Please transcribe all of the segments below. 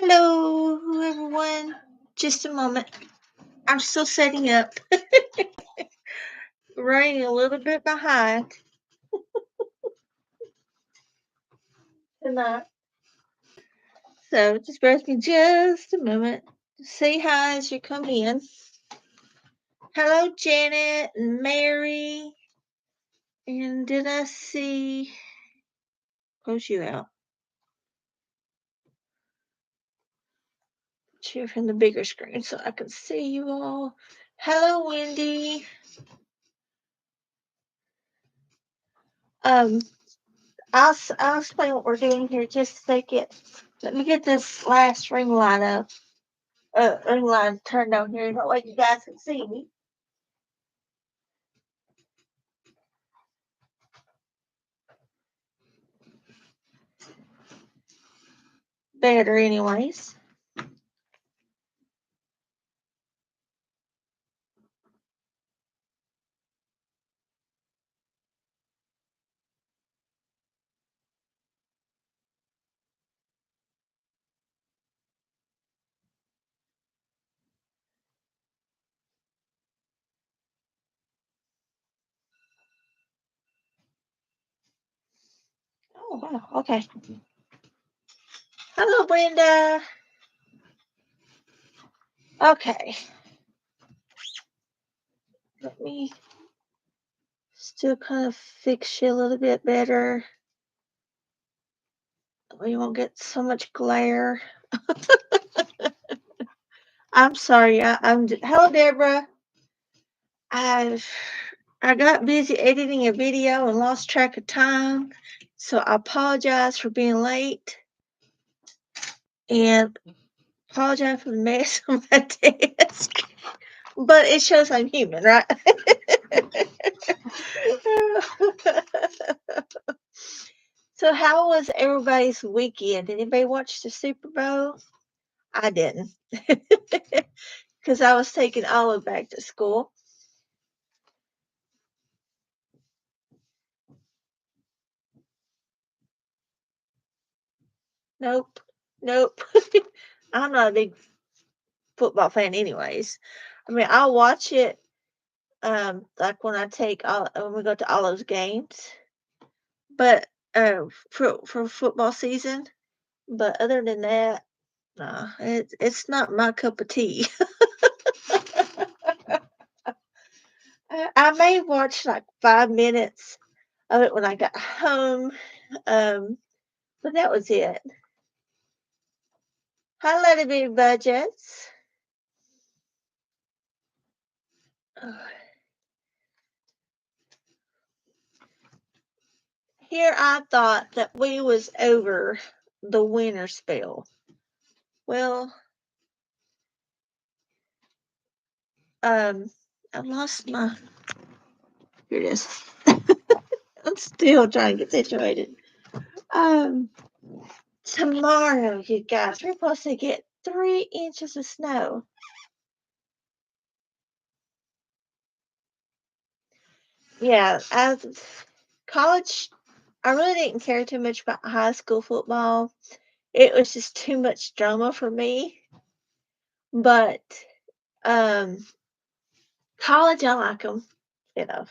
Hello, everyone. Just a moment. I'm still setting up. Running a little bit behind tonight. So just bear with me just a moment. Say hi as you come in. Hello, Janet and Mary. And did I see... Close you out. Share from the bigger screen so I can see you all. Hello, Wendy. I'll explain what we're doing here just a second. Let me get this last ring line up. Ring line turned on here. That way you guys can see me. Better, anyways. Oh, wow. Okay. Hello, Brenda. Okay. Let me still kind of fix you a little bit better. We won't get so much glare. I'm sorry. Hello, Deborah. I got busy editing a video and lost track of time, so I apologize for being late and apologize for the mess on my desk. But it shows I'm human, right? So, how was everybody's weekend? Did anybody watch the Super Bowl? I didn't, because I was taking Olive back to school. Nope, nope. I'm not a big football fan, anyways. I mean, I'll watch it, like when we go to Olive's games, but for football season. But other than that, no, it's not my cup of tea. I may watch like 5 minutes of it when I got home, but that was it. Hi, Little Bitty Budgets. Here I thought that we was over the winter spell. Well, I lost my... Here it is. I'm still trying to get situated. Tomorrow, you guys, we're supposed to get 3 inches of snow. Yeah, as college, I really didn't care too much about high school football. It was just too much drama for me. But college, I like them, you know.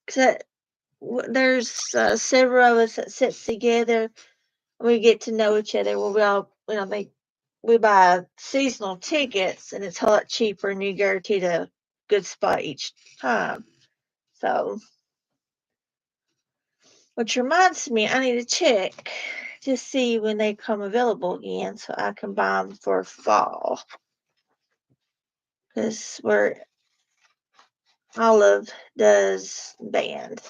Cause there's several of us that sits together. We get to know each other. We all, we buy seasonal tickets, and it's a lot cheaper, and you guaranteed a good spot each time. So, which reminds me, I need to check to see when they come available again, so I can buy them for fall. Because where Olive does band.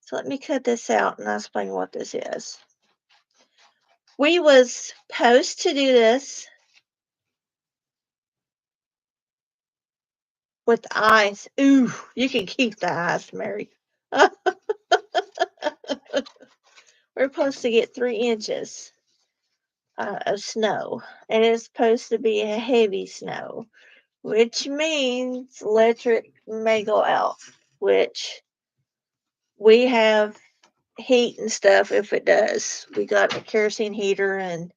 So let me cut this out and I'll explain what this is. We was supposed to do this with the eyes. Ooh, you can keep the eyes, Mary. We're supposed to get 3 inches of snow, and it's supposed to be a heavy snow, which means electric may go out, which we have heat and stuff if it does. We got a kerosene heater and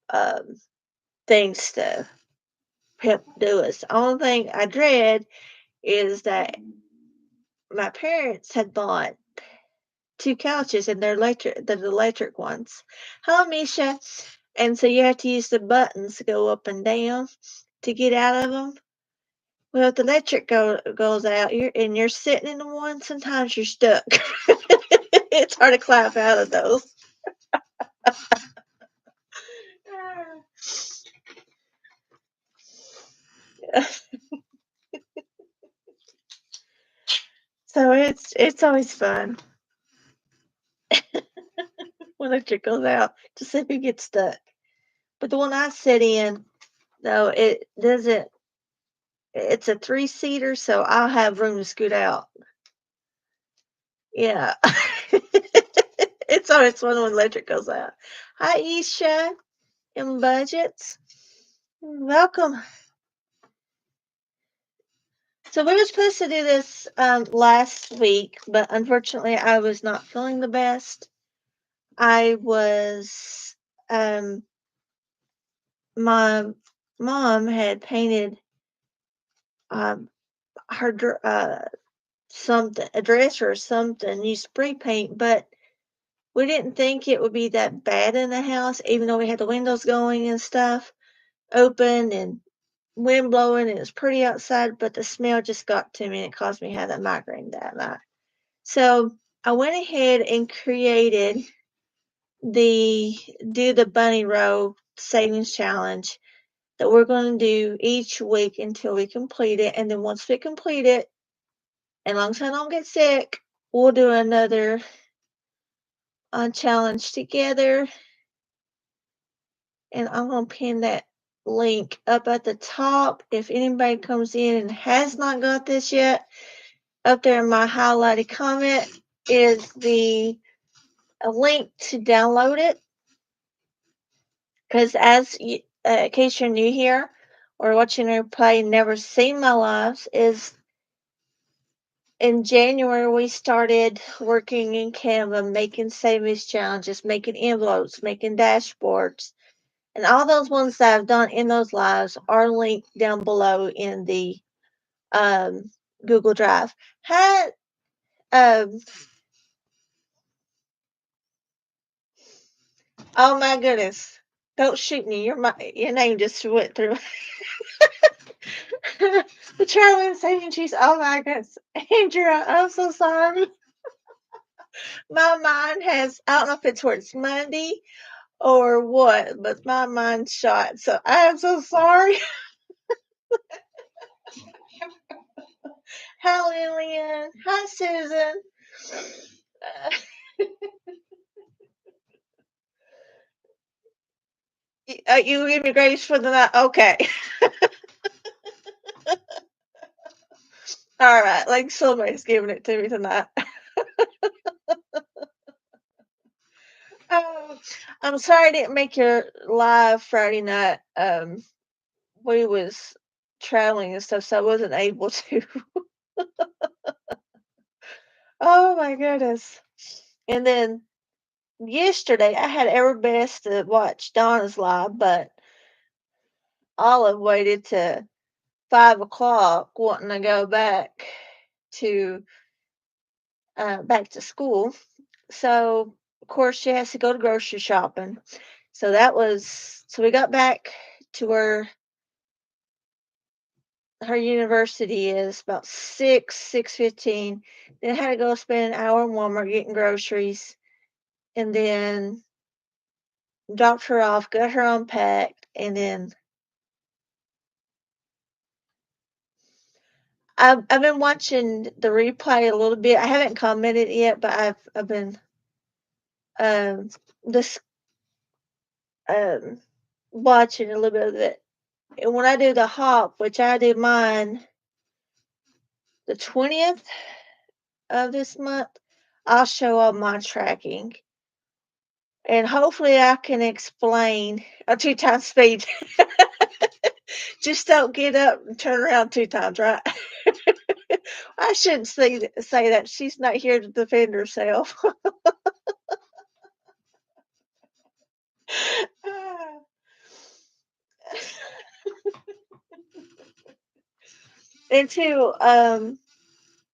um, things to help do us. The only thing I dread is that my parents had bought two couches and they're electric ones. Hello, Misha. And so you have to use the buttons to go up and down to get out of them. Well, if the electric goes out, you're sitting in the one. Sometimes you're stuck. It's hard to climb out of those. So it's always fun when electric goes out to see who gets stuck. But the one I sit in, no, it doesn't. It's a three-seater, so I'll have room to scoot out. Yeah. It's always fun when electric goes out. Hi, Isha in budgets. Welcome. So we were supposed to do this last week, but unfortunately I was not feeling the best. I was my mom had painted um something, a dresser or something, used spray paint, but we didn't think it would be that bad in the house, even though we had the windows going and stuff open and wind blowing and it was pretty outside, but the smell just got to me and it caused me to have that migraine that night. So I went ahead and created the do the bunny row savings challenge that we're going to do each week until we complete it. And then once we complete it, and as long as I don't get sick, we'll do another challenge together. And I'm going to pin that link up at the top. If anybody comes in and has not got this yet, up there in my highlighted comment is a link to download it. Because in case you're new here or watching a replay and never seen my lives, is in January we started working in Canva, making savings challenges, making envelopes, making dashboards, and all those ones that I've done in those lives are linked down below in the um, Google Drive. Hi, um, oh my goodness! Don't shoot me. Your name just went through. The traveling saving cheese. Oh my goodness, Andrea, I'm so sorry. My mind has. I don't know if it's where it's Mandy or what, but my mind's shot. So I am so sorry. Hi, Lillian. Hi, Susan. You give me grace for the night. Okay. All right. Like somebody's giving it to me tonight. Um, I'm sorry I didn't make your live Friday night. We was traveling and stuff, so I wasn't able to. Oh my goodness. And then yesterday I had every best to watch Donna's live, but Olive waited to 5 o'clock wanting to go to back to school. So of course she has to go to grocery shopping. So we got back to where her university is about 6:15. Then had to go spend an hour in Walmart getting groceries, and then dropped her off, got her unpacked, and then I've been watching the replay a little bit. I haven't commented yet, but I've been um this um watching a little bit of it. And when I do the hop, which I do mine the 20th of this month, I'll show all my tracking. And hopefully I can explain a 2 times speed. Just don't get up and turn around 2 times, right? I shouldn't say that. She's not here to defend herself. And two,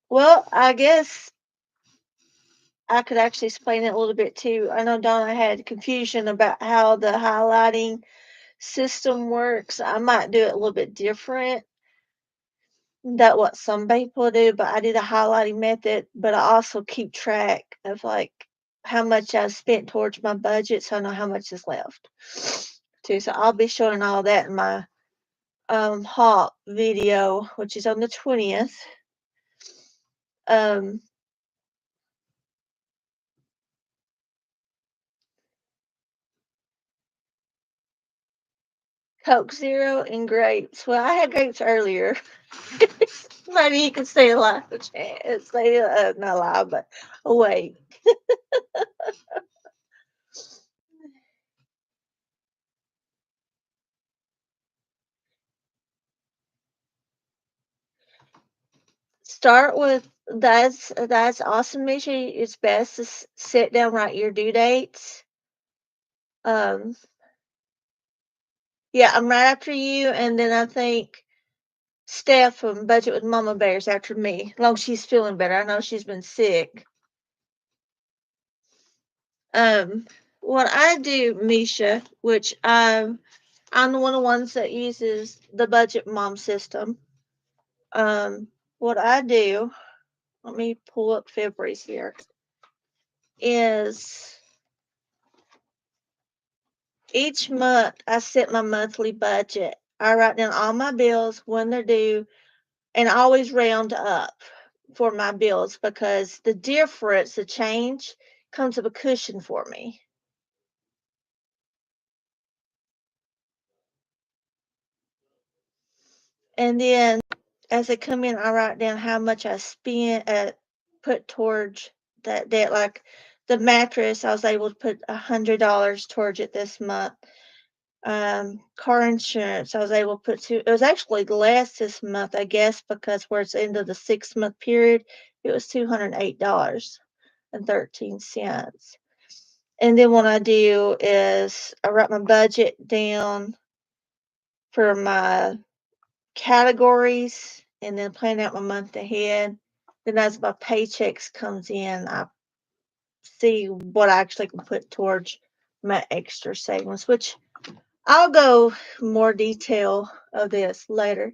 well, I guess I could actually explain it a little bit too. I know Donna had confusion about how the highlighting system works. I might do it a little bit different than what some people do, but I do the highlighting method, but I also keep track of like how much I spent towards my budget so I know how much is left too. So I'll be showing all that in my haul video, which is on the 20th. Um Coke Zero and grapes. Well, I had grapes earlier. Maybe you can stay alive, stay not alive, but awake. Start with that's awesome. Make sure it's best to sit down, write your due dates. Um, yeah, I'm right after you, and then I think Steph from Budget with Mama Bear's after me. As long as she's feeling better, I know she's been sick. What I do, Misha, which I'm one of the ones that uses the Budget Mom system. What I do, let me pull up February's here, is each month I set my monthly budget. I write down all my bills, when they're due, and I always round up for my bills because the difference, the change, comes up a cushion for me. And then as they come in, I write down how much I spent put towards that debt. Like the mattress, I was able to put $100 towards it this month. Car insurance, I was able to put it was actually less this month, I guess, because where it's into the 6 month period, it was $208.13. And then what I do is I write my budget down for my categories and then plan out my month ahead. Then as my paychecks comes in, I see what I actually can put towards my extra savings, which I'll go more detail of this later.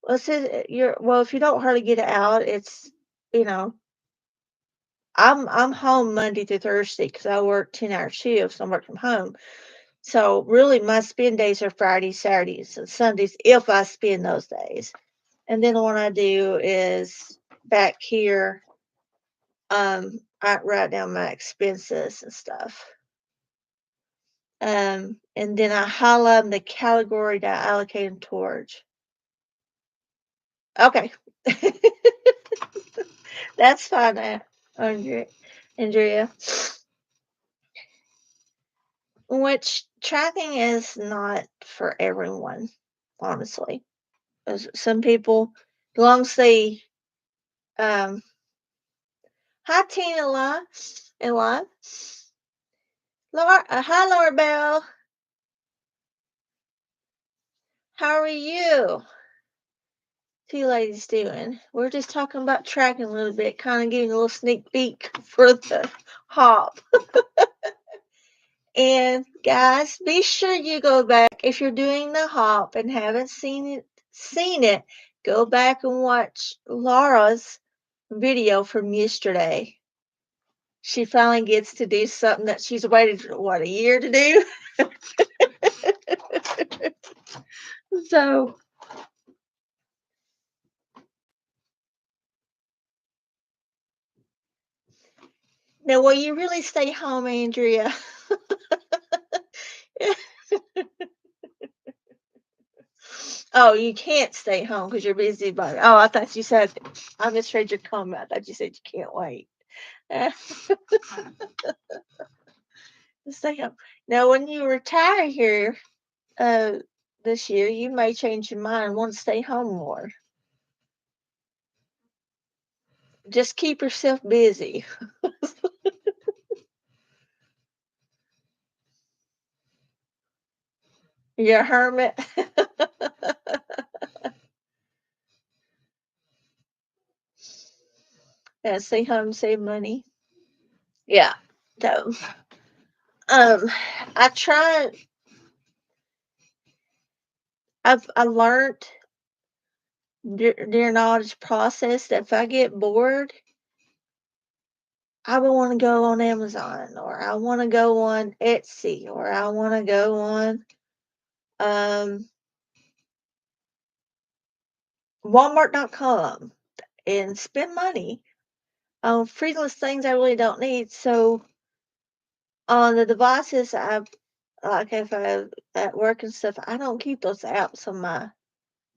Well, if you don't hardly get out, it's you know I'm home Monday through Thursday because I work 10-hour shifts. I work from home, so really my spend days are Fridays, Saturdays, and Sundays if I spend those days. And then what I do is back here, I write down my expenses and stuff. And then I highlight the category that I allocate them towards. Okay. That's fine, Andrea. Which tracking is not for everyone, honestly. Some people, as long as they, um, hi Tina and Laura, hi Laura Bell, how are you? Two ladies doing? We're just talking about tracking a little bit, kind of getting a little sneak peek for the hop. And guys, be sure you go back if you're doing the hop and haven't seen it, go back and watch Laura's video from yesterday. She finally gets to do something that she's waited what, a year to do. So now will you really stay home, Andrea? Oh, you can't stay home because you're busy. But oh, I thought you said I misread your comment. I thought you said you can't wait. Stay home. Now, when you retire here, uh, this year, you may change your mind and want to stay home more. Just keep yourself busy. You're a hermit. Yeah, stay home, save money. Yeah. So, um, I try. I learned during all this process that if I get bored, I would want to go on Amazon, or I want to go on Etsy, or I want to go on um, Walmart.com and spend money on frivolous things I really don't need. So on the devices, I like if I at work and stuff, I don't keep those apps on my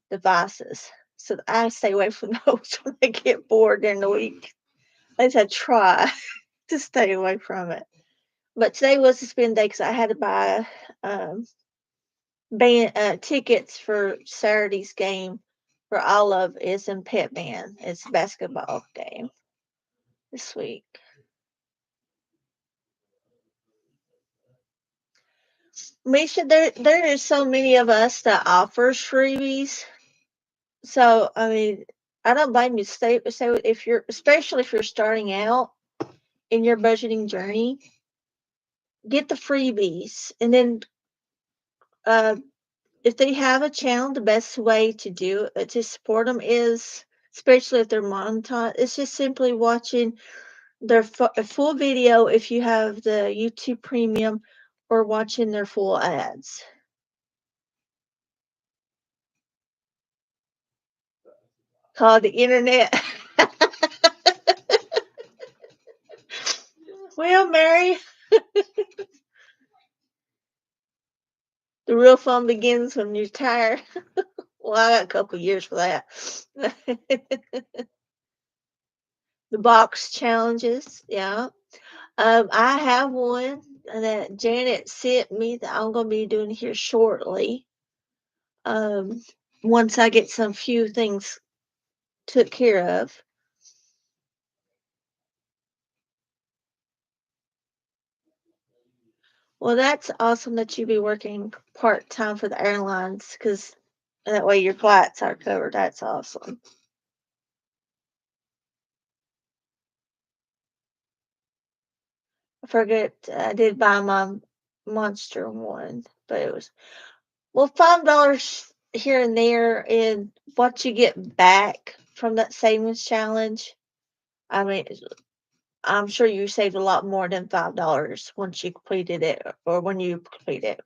devices. So I stay away from those when I get bored during the week. At least I try to stay away from it. But today was the spend day because I had to buy um, tickets for Saturday's game for Olive is in Pet Band. It's a basketball game this week. Misha, there is so many of us that offers freebies. So I mean, I don't blame you. Stay if you're, especially if you're starting out in your budgeting journey, get the freebies, and then uh, if they have a channel, the best way to do it to support them is, especially if they're monetized, it's just simply watching their full video if you have the YouTube Premium, or watching their full ads. Called the internet. Well, Mary, the real fun begins when you're tired. Well, I got a couple years for that. The box challenges, yeah. I have one that Janet sent me that I'm going to be doing here shortly. Um, Once I get some few things took care of. Well, that's awesome that you be working part time for the airlines, because that way your flights are covered. That's awesome. I forget, I did buy my monster one, but it was, well, $5 here and there, and what you get back from that savings challenge. I mean, I'm sure you saved a lot more than $5 once you completed it, or when you complete it.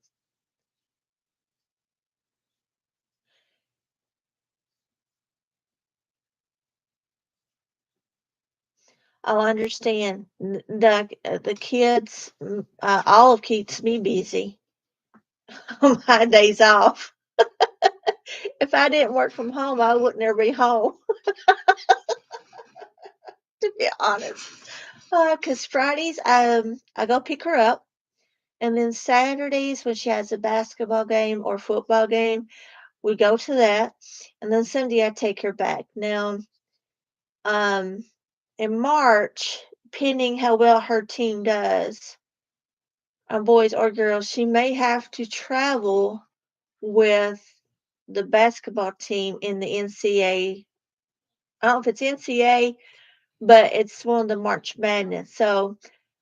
I'll understand. The kids, Olive keeps me busy on my days off. If I didn't work from home, I wouldn't ever be home, to be honest. Because Fridays, I go pick her up, and then Saturdays when she has a basketball game or football game, we go to that, and then Sunday I take her back. Now, um, in March, depending how well her team does, boys or girls, she may have to travel with the basketball team in the NCAA. I don't know if it's NCAA, but it's one of the March Madness. So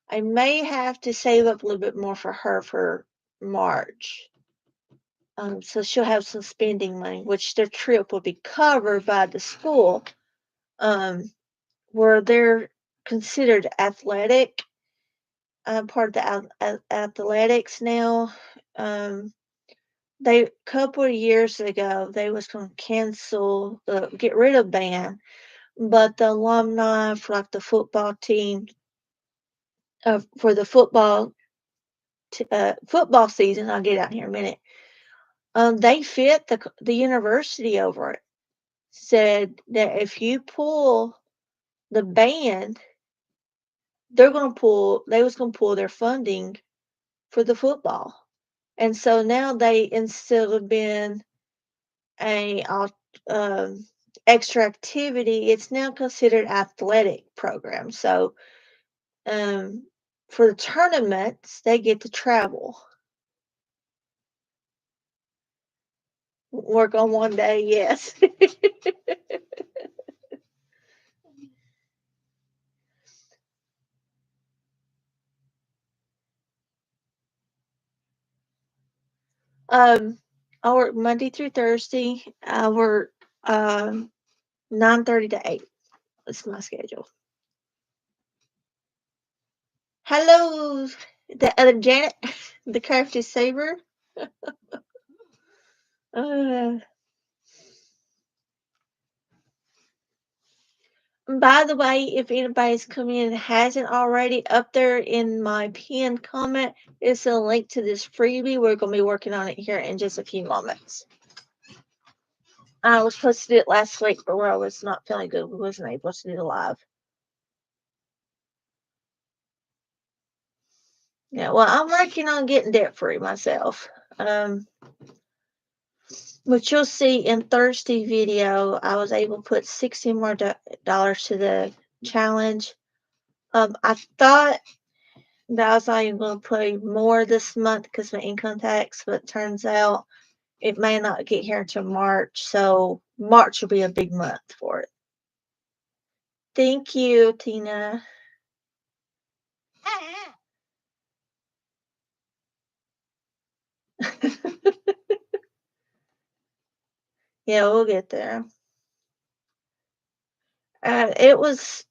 I may have to save up a little bit more for her for March. So she'll have some spending money, which their trip will be covered by the school, where they're considered athletic, part of the athletics now. They couple of years ago they was going to cancel get rid of band, but the alumni for like the football team, for the football season, I'll get out here in a minute. They fit the university over it. Said that if you pull the band, they was gonna pull their funding for the football. And so now they, instead of being a um, extra activity, it's now considered athletic program. So um, for the tournaments, they get to travel, work on one day. Yes. um, I work Monday through Thursday. I work 9:30 to 8. That's my schedule. Hello, the other Janet, the crafty saver. Uh, by the way, if anybody's coming in and hasn't already, up there in my pinned comment is a link to this freebie. We're going to be working on it here in just a few moments. I was supposed to do it last week, but where I was not feeling good, we wasn't able to do it live. Yeah, well, I'm working on getting debt free myself. Which you'll see in Thursday video, I was able to put $60 more dollars to the challenge. I thought that I was not even going to put more this month because of my income tax, but it turns out it may not get here until March. So March will be a big month for it. Thank you, Tina. Yeah, we'll get there. It was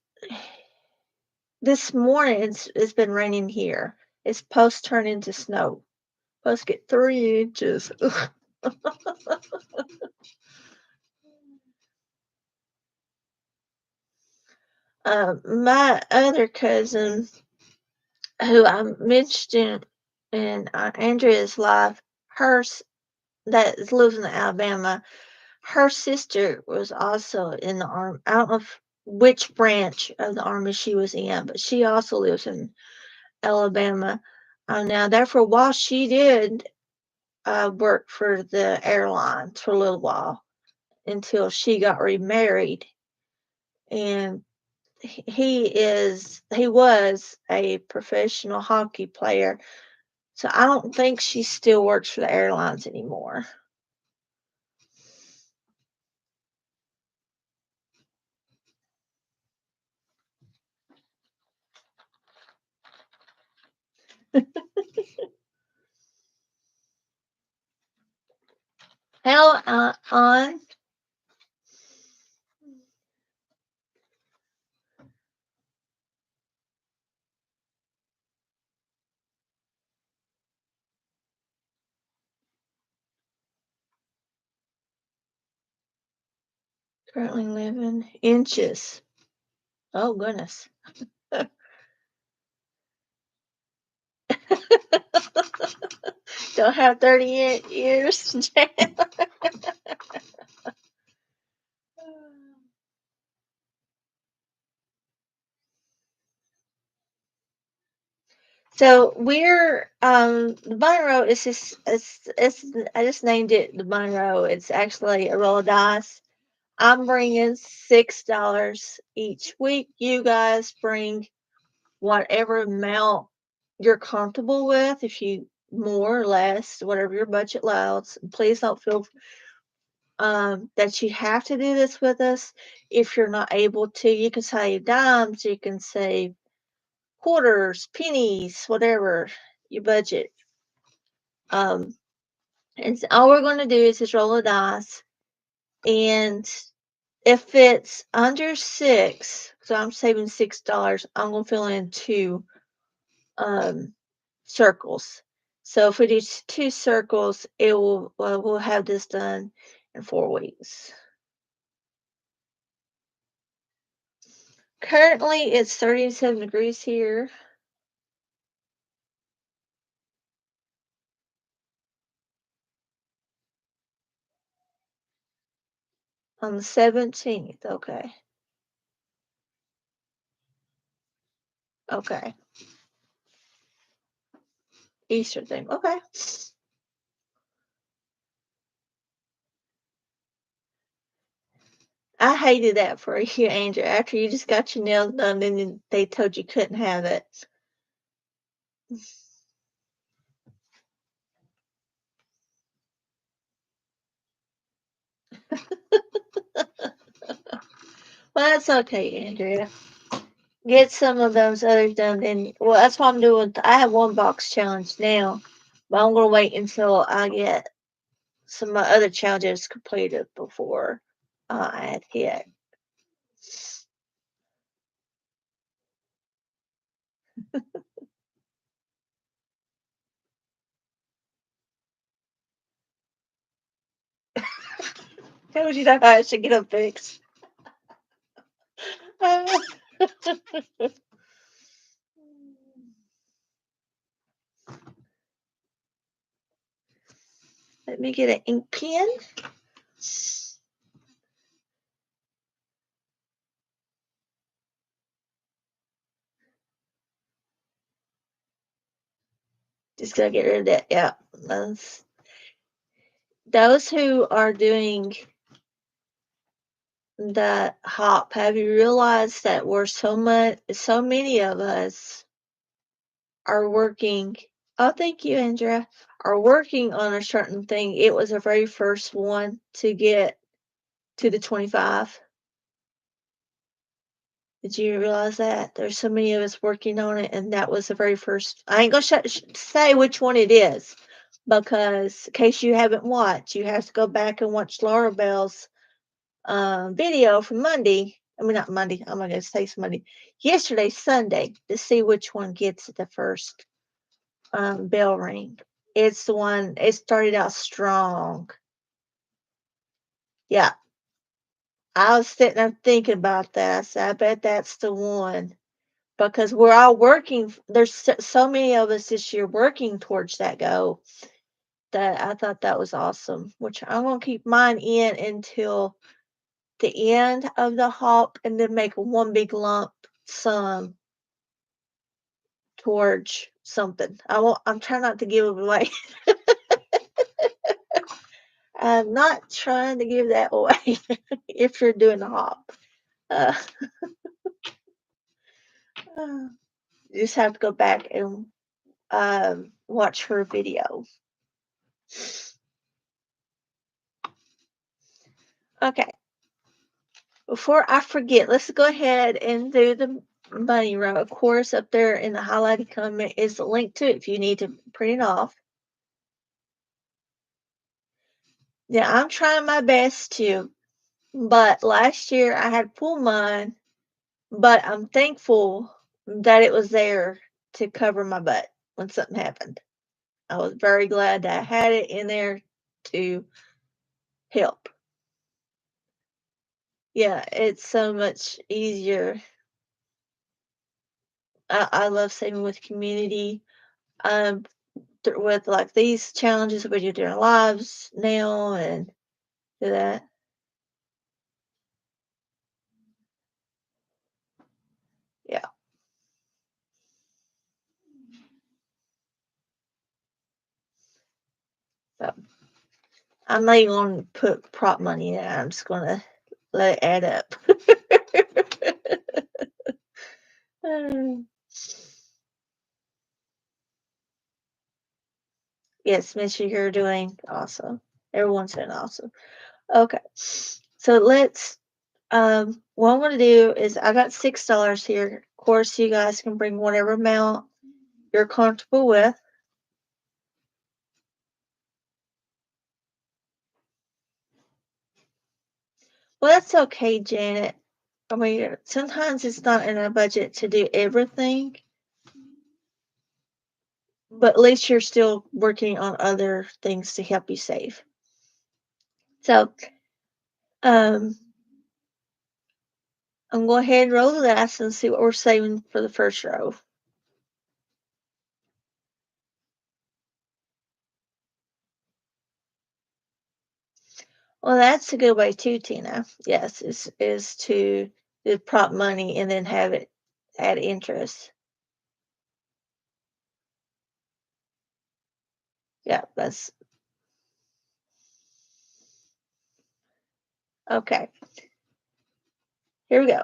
this morning. It's been raining here. It's supposed to turn into snow. Supposed to get 3 inches. My other cousin, who I mentioned in Andrea's live, hers that lives in Alabama, her sister was also in the army. I don't know which branch of the army she was in, but she also lives in Alabama. Now, there for a while, she did work for the airlines for a little while until she got remarried, and he was a professional hockey player, so I don't think she still works for the airlines anymore. Hell on. Currently living inches. Oh goodness. Don't have 30 years. So we're the Monroe is just it's I just named it the Monroe. It's actually a roll of dice. I'm bringing $6 each week. You guys bring whatever amount you're comfortable with. If you more or less, whatever your budget allows. Please don't feel that you have to do this with us. If you're not able to, you can save dimes, you can save quarters, pennies, whatever your budget. And so all we're going to do is just roll a dice, and if it's under six, so I'm saving $6, I'm going to fill in two circles. So if we do two circles, it will we'll have this done in 4 weeks. Currently, it's 37 degrees here. On the 17th, okay. Okay. Easter thing, okay. I hated that for you, Andrew. After you just got your nails done, and then they told you couldn't have it. Well, that's okay, Andrea. Get some of those others done. Then, well, that's what I'm doing. I have one box challenge now, but I'm gonna wait until I get some of my other challenges completed before I add hit. Told you that I should get them fixed. Let me get an ink pen. Just gotta get rid of that. Yeah. Those who are doing the hop, have you realized that we're so many of us are working? Oh, thank you, Andrea. Are working on a certain thing. It was the very first one to get to the 25. Did you realize that? There's so many of us working on it, and that was the very first. I ain't gonna say which one it is, because in case you haven't watched, you have to go back and watch Laura Bell's video from Monday. I mean, not Monday. I'm not gonna say it's Monday. Yesterday, Sunday, to see which one gets the first bell ring. It's the one. It started out strong. Yeah, I was sitting there thinking about that. I said, I bet that's the one. Because we're all working. There's so many of us this year working towards that goal that I thought that was awesome. Which I'm gonna keep mine in until the end of the hop, and then make one big lump sum towards something. I'm trying not to give it away. I'm not trying to give that away if you're doing the hop. Uh, you just have to go back and watch her video. Okay. Before I forget, let's go ahead and do the money row. Of course, up there in the highlighted comment is the link to it if you need to print it off. Yeah, I'm trying my best to, but last year I had pulled mine, but I'm thankful that it was there to cover my butt when something happened. I was very glad that I had it in there to help. Yeah, it's so much easier. I love saving with community. Um, with like these challenges we do during lives now and do that. Yeah. So I'm not even gonna put prop money in. I'm just gonna let it add up. Yes, Miss, you're doing awesome. Everyone's doing awesome. Okay. So let's what I'm gonna do is I got $6 here. Of course you guys can bring whatever amount you're comfortable with. Well, that's okay, Janet. I mean, sometimes it's not in our budget to do everything, but at least you're still working on other things to help you save. So, um, I'm going to go ahead and roll the dice and see what we're saving for the first row. Well, that's a good way too, Tina. Yes, is to do prop money and then have it add interest. Yeah, that's okay. Here we go.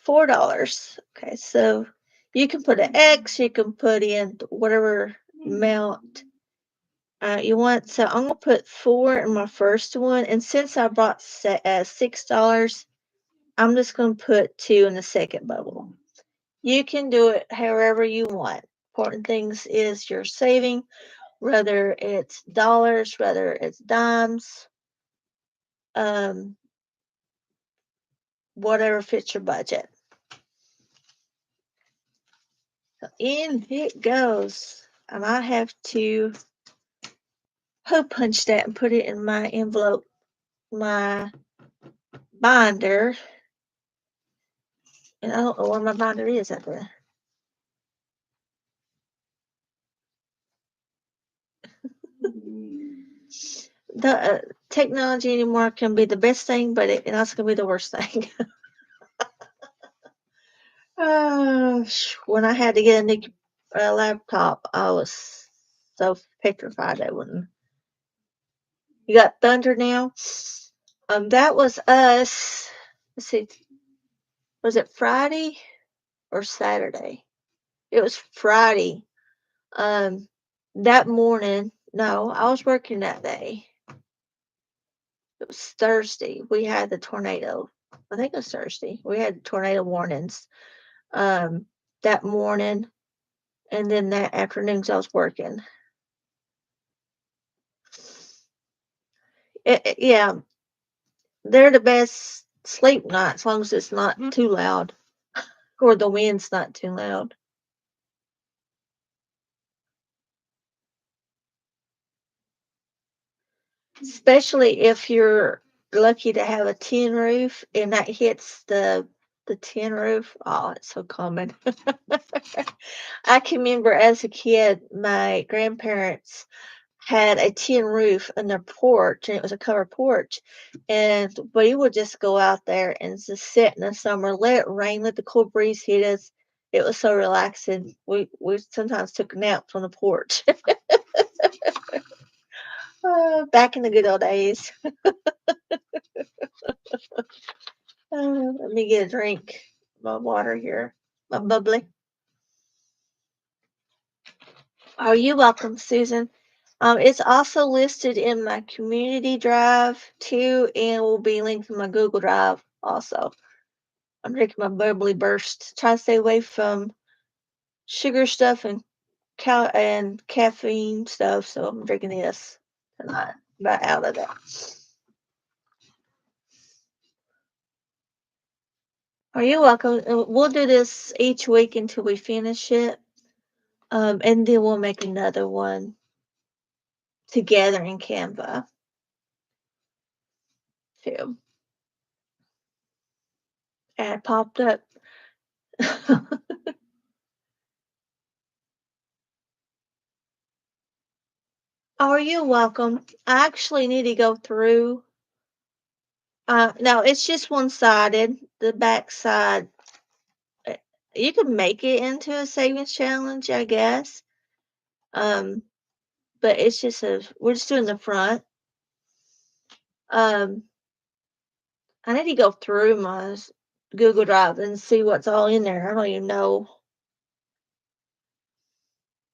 $4. Okay, so you can put an X, you can put in whatever amount you want. So I'm gonna put 4 in my first one, and since I brought $6, I'm just gonna put 2 in the second bubble. You can do it however you want. Important things is you're saving, whether it's dollars, whether it's dimes, um, whatever fits your budget. So in it goes, and I have to hole punch that and put it in my envelope, my binder. And I don't know where my binder is at the the technology anymore can be the best thing, but it can also be the worst thing. When I had to get a new laptop, I was so petrified I wouldn't. You got thunder now. That was us. Let's see, was it Friday or Saturday? It was Friday. Um, that morning. No, I was working that day. It was Thursday. We had the tornado. I think it was Thursday. We had tornado warnings. Um, that morning, and then that afternoon, 'cause I was working. Yeah, they're the best sleep night as long as it's not too loud or the wind's not too loud. Especially if you're lucky to have a tin roof and that hits the tin roof. Oh, it's so common. I can remember as a kid, my grandparents had a tin roof on their porch, and it was a covered porch. And we would just go out there and just sit in the summer, let it rain, let the cool breeze hit us. It was so relaxing. We sometimes took naps on the porch. Back in the good old days. Let me get a drink. My water here. My bubbly. Oh, you're welcome, Susan. It's also listed in my community drive too, and will be linked in my Google Drive also. I'm drinking my bubbly burst. Try to stay away from sugar stuff and caffeine stuff, so I'm drinking this tonight. About out of that. Are you welcome? We'll do this each week until we finish it, and then we'll make another one together in Canva too. And it popped up. Are you welcome? I actually need to go through. No, it's just one-sided. The back side, uh, you can make it into a savings challenge, I guess. Um, but it's just we're just doing the front. Um, I need to go through my Google Drive and see what's all in there. I don't even know.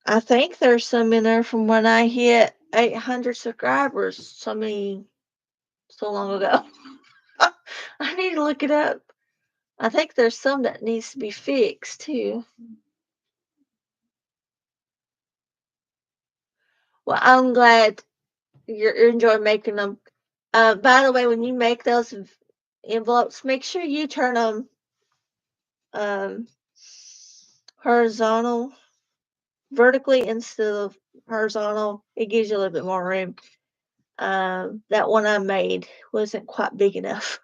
I think there's some in there from when I hit 800 subscribers so long ago. I need to look it up. I think there's some that needs to be fixed too. Well, I'm glad you're enjoying making them. By the way, when you make those envelopes, make sure you turn them um, horizontal, vertically instead of horizontal. It gives you a little bit more room. That one I made wasn't quite big enough.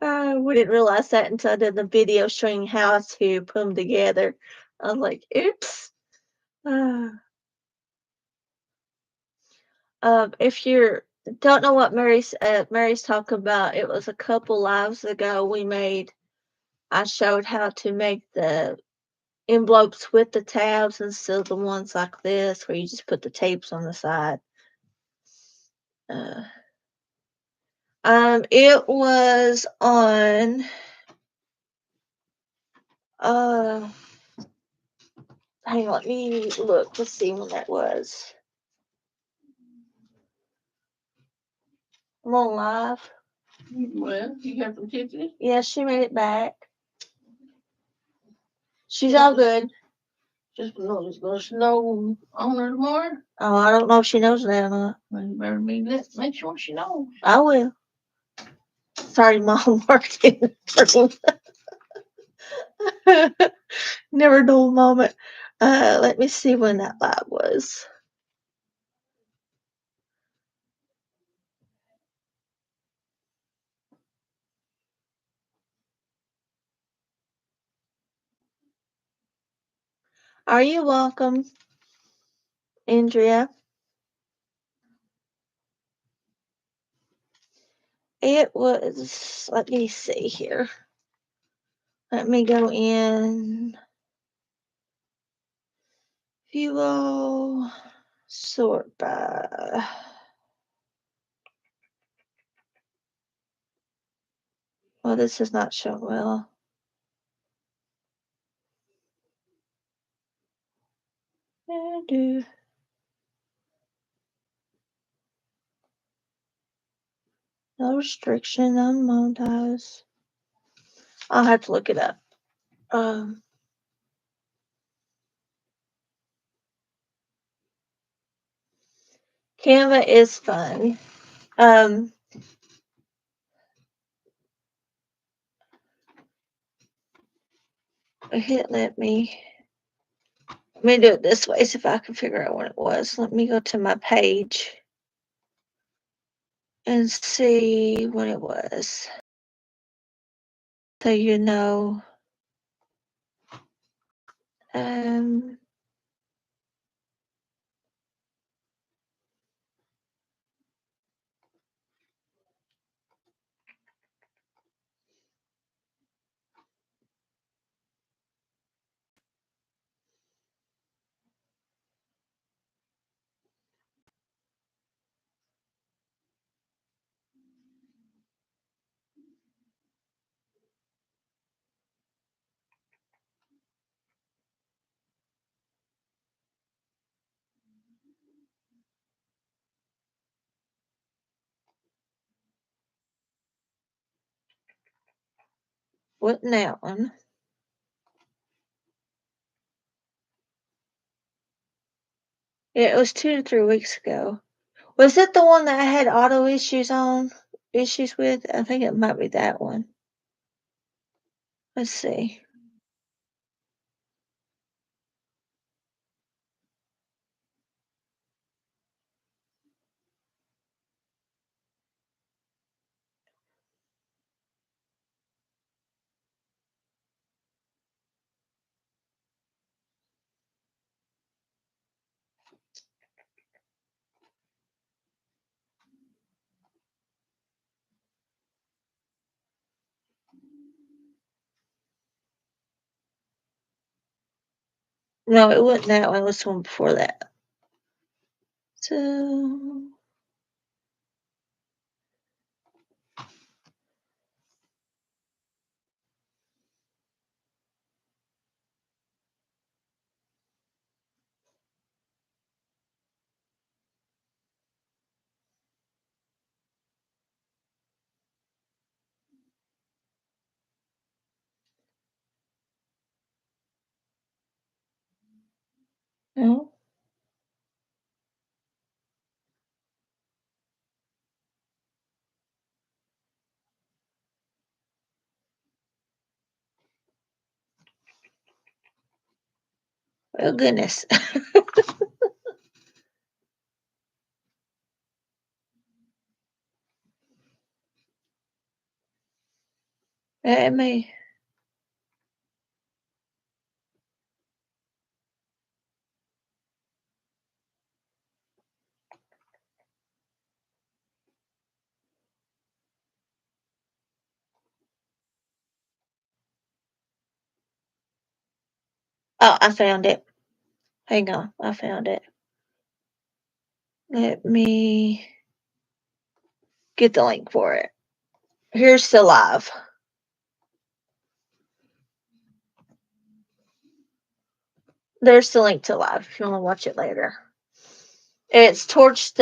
We didn't realize that until I did the video showing how to put them together. I was like, oops. Uh, if you're don't know what Mary's talking about. It was a couple lives ago I showed how to make the envelopes with the tabs instead of the ones like this where you just put the tapes on the side. It was on hang on, let me look. Let's see when that was. I'm on live. Well, you got from Tiffany? Yeah, she made it back. She's all good. Just know it's gonna snow on her tomorrow. Oh, I don't know if she knows that or not. Well, you better make sure she knows. I will. Sorry, Mom worked in the room. Never dull moment. Let me see when that live was. Are you welcome, Andrea? It was, let me see here. Let me go in. View, sort by. Well, this is not shown well. No restriction, unmonetized. I'll have to look it up. Canva is fun. Let me do it this way, see if I can figure out what it was. Let me go to my page and see what it was. So you know. Wasn't that one? Yeah, it was 2 to 3 weeks ago. Was it the one that I had auto issues with? I think it might be that one. Let's see. No, it wasn't that one. It was the one before that. So. No. Oh, goodness. It may. Oh, I found it. Hang on, I found it. Let me get the link for it. Here's the live. There's the link to live if you want to watch it later. It's towards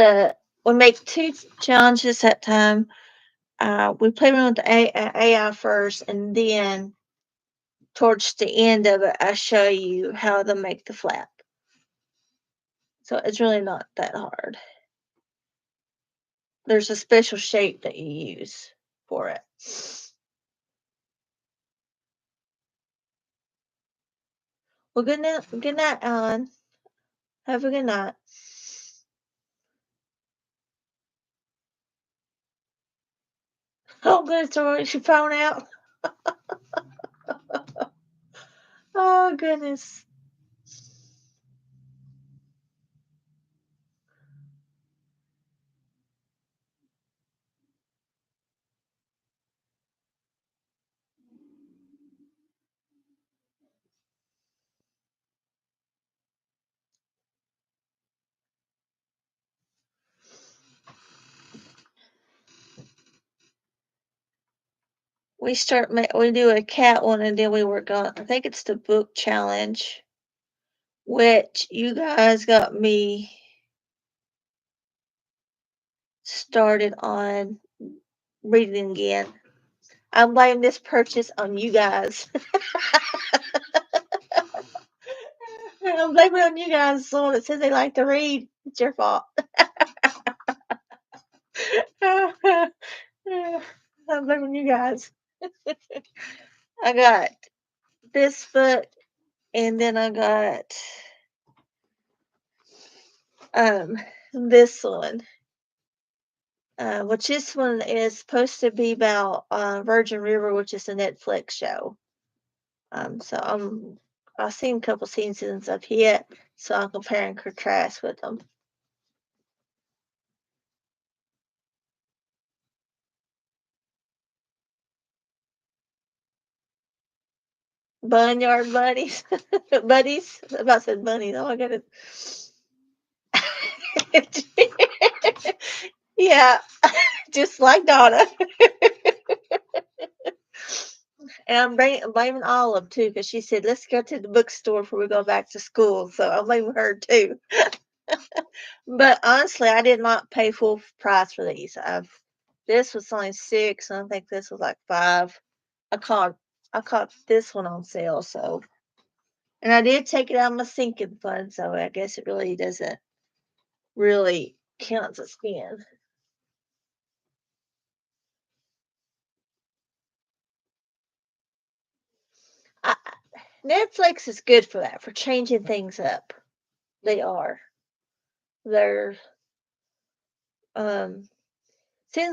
we make 2 challenges that time. We play around with the AI first, and then towards the end of it, I show you how to make the flap. So it's really not that hard. There's a special shape that you use for it. Well, good night, Alan. Have a good night. Oh, good. So is your phone out? Oh, goodness. We do a cat one, and then we work on, I think it's the book challenge, which you guys got me started on reading again. I blame this purchase on you guys. I'm blaming on you guys. Someone that says they like to read, it's your fault. I'm blaming you guys. I got this book, and then I got this one. Which this one is supposed to be about Virgin River, which is a Netflix show. So I've seen a couple seasons of it, so I'm comparing contrast with them. Barnyard buddies, buddies. I about said bunnies. Oh, I got it. Yeah, just like Donna. And I'm blaming Olive too, because she said, let's go to the bookstore before we go back to school. So I'm blaming her too. But honestly, I did not pay full price for these. This was only $6, and I think this was like $5. I caught this one on sale, so, and I did take it out of my sinking fund, so I guess it really doesn't really count as a spend. Netflix is good for that, for changing things up. They are. They're seems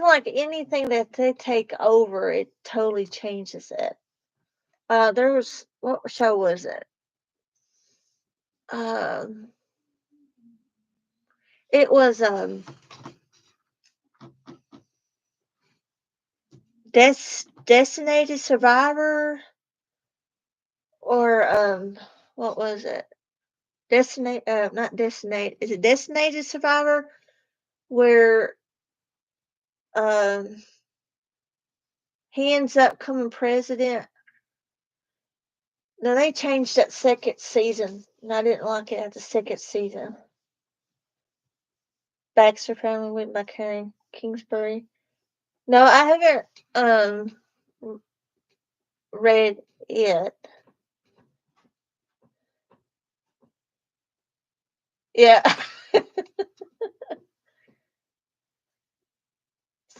like anything that they take over, it totally changes it. There was, what show was it? It was Designated Survivor, or what was it? Not Destinate. Is it Designated Survivor? Where um he ends up coming president. Now they changed that second season, and I didn't like it at the second season. Baxter Family went by Karen Kingsbury. No, I haven't read it. Yeah.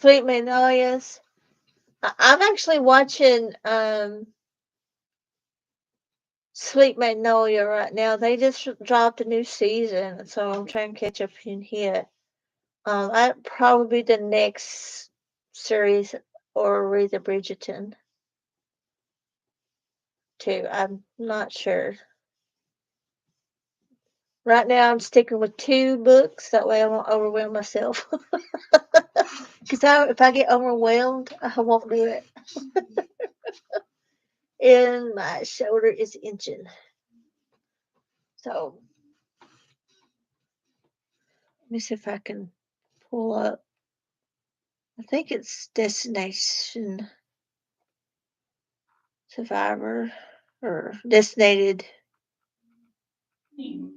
Sweet Magnolias. I'm actually watching Sweet Magnolia right now. They just dropped a new season, so I'm trying to catch up in here. I'd probably be the next series, or read the Bridgerton too. I'm not sure. Right now, I'm sticking with 2 books. That way, I won't overwhelm myself. Because if I get overwhelmed, I won't do it. And my shoulder is itching. So let me see if I can pull up. I think it's Destination Survivor or Designated. If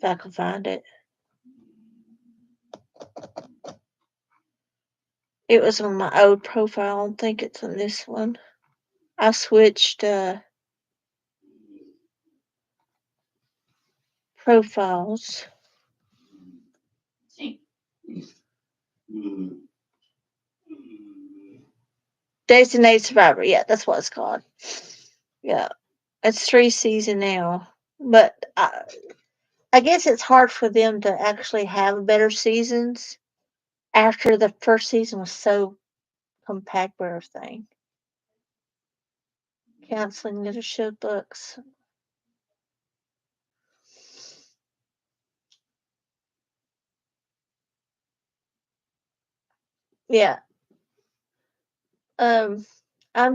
I can find it. It was on my old profile. I don't think it's on this one. I switched profiles. Designated Survivor. Yeah, that's what it's called. Yeah, it's 3 season now, but I guess it's hard for them to actually have better seasons after the first season was so compact with everything. Counseling leadership books. Yeah. I've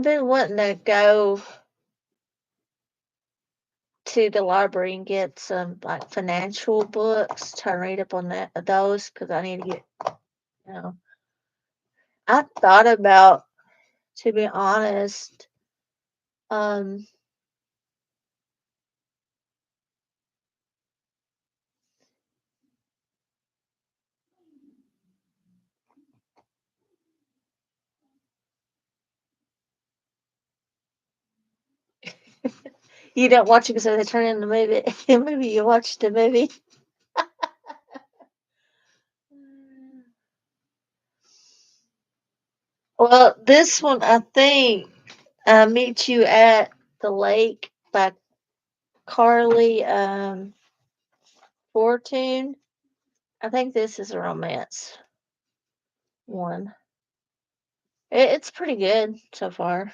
been wanting to go to the library and get some like financial books, try to read up on those because I need to get, you know. I thought about, to be honest, um, you don't watch it because they turn in the movie. Maybe you watched the movie. Well, this one I think Meet You at the Lake by Carly Fortune. I think this is a romance one. It's pretty good so far.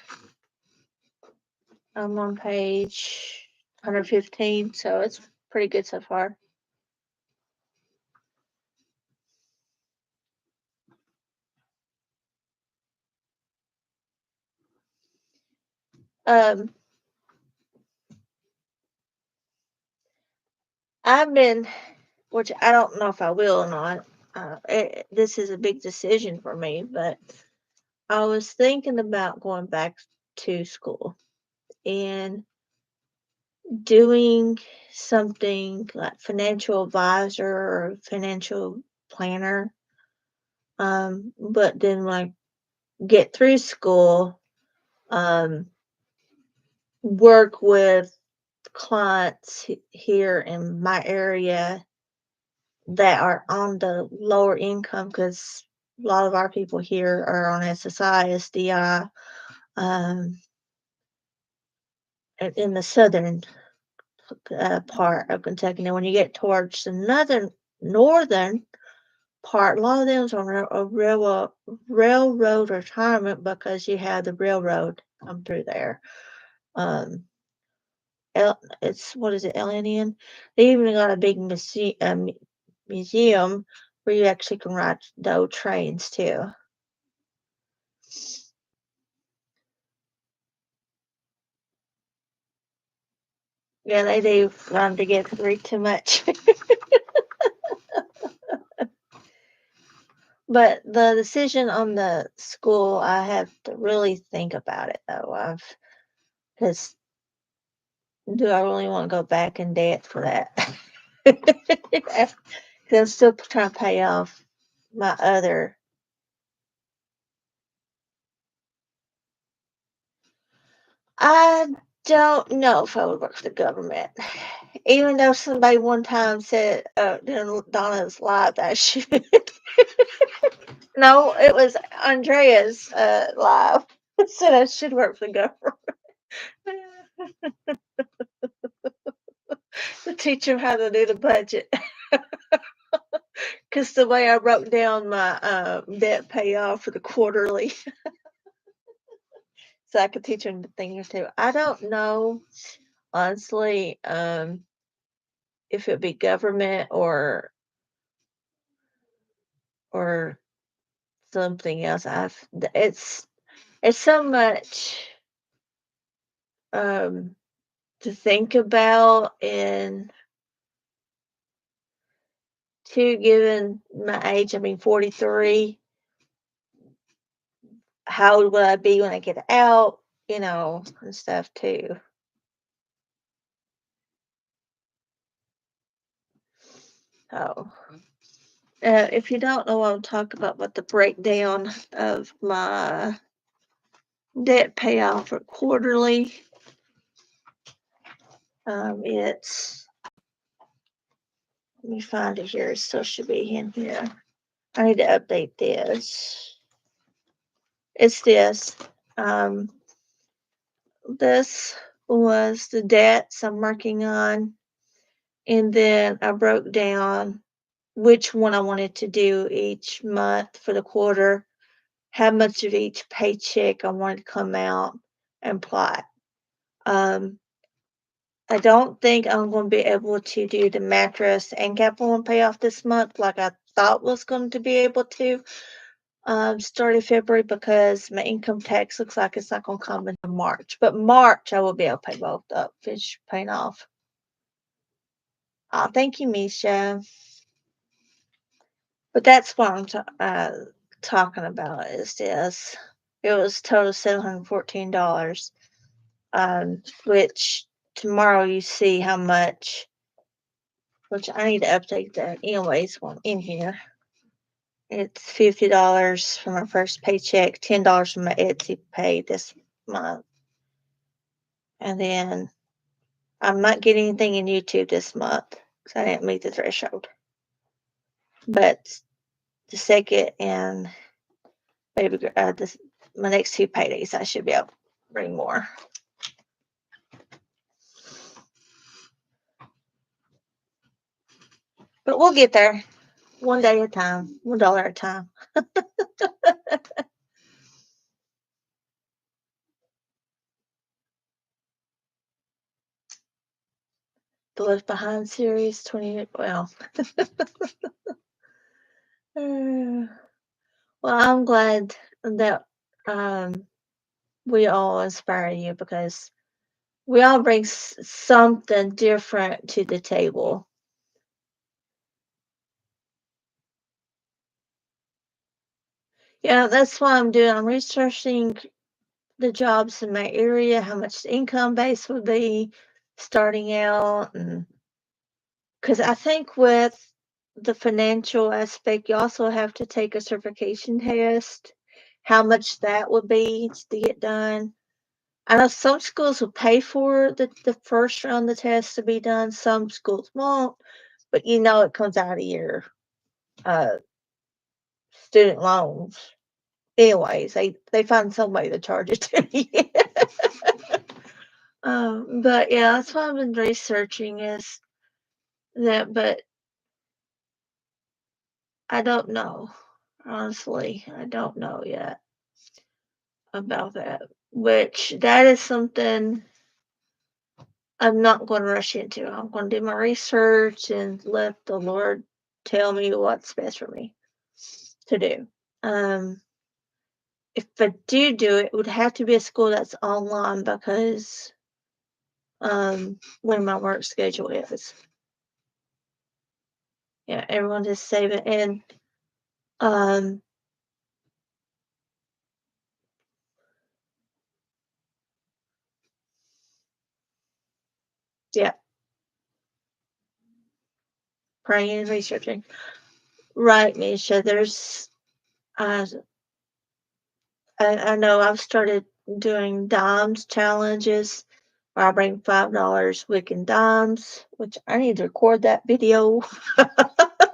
I'm on page 115, so it's pretty good so far. Um, I've been, which I don't know if I will or not. This is a big decision for me, but I was thinking about going back to school and doing something like financial advisor or financial planner. But then when I get through school, um, work with clients here in my area that are on the lower income because a lot of our people here are on SSI, SDI, in the southern part of Kentucky. Now, when you get towards the northern part, a lot of them's on a railroad retirement because you have the railroad come through there. Um, it's what is it, LNN? They even got a big museum where you actually can ride the old trains too. Yeah, they do run together way too much. But the decision on the school, I have to really think about it though. Because do I really want to go back in debt for that? Because I'm still trying to pay off my other. I don't know if I would work for the government. Even though somebody one time said during Donna's live that I should. No, it was Andrea's live. Said I should work for the government. To teach him how to do the budget. Because the way I wrote down my debt payoff for the quarterly, so I could teach him a thing or two. I don't know, honestly, if it be government or something else. It's it's so much to think about, and two, given my age, I mean 43, how old will I be when I get out, and stuff too. So, if you don't know what I'm talking about the breakdown of my debt payoff for quarterly, it's, let me find it here. It still should be in here. I need to update this. It's this. This was the debts I'm working on, and then I broke down which one I wanted to do each month for the quarter, how much of each paycheck I wanted to come out and plot. Um, I don't think I'm going to be able to do the mattress and capital loan payoff this month like I thought was going to be able to start in February, because my income tax looks like it's not going to come until March. But March, I will be able to pay both up, finish paying off. Thank you, Misha. But that's what I'm talking about is this. It was total $714, which tomorrow you see how much, which I need to update that anyways while I'm in here. It's $50 from my first paycheck, $10 from my Etsy pay this month. And then I'm not getting anything in YouTube this month because I didn't meet the threshold. But the second and maybe my next two paydays, I should be able to bring more. But we'll get there, one day at a time, $1 at a time. The Left Behind series, 28. Well, well, I'm glad that we all inspire you, because we all bring something different to the table. Yeah, that's what I'm doing. I'm researching the jobs in my area, how much the income base would be starting out, and because I think with the financial aspect, you also have to take a certification test, how much that would be to get done. I know some schools will pay for the first round of the test to be done, some schools won't, but it comes out of your uh, student loans. Anyways, they find some way to charge it to you. But yeah, that's what I've been researching is that, but I don't know. Honestly, I don't know yet about that. Which that is something I'm not going to rush into. I'm going to do my research and let the Lord tell me what's best for me to do. If I do it, it would have to be a school that's online, because when my work schedule is. Yeah, everyone just save it. And um yeah, praying and researching. Right, Misha. There's uh I know I've started doing dimes challenges where I bring $5 Wiccan dimes, which I need to record that video. I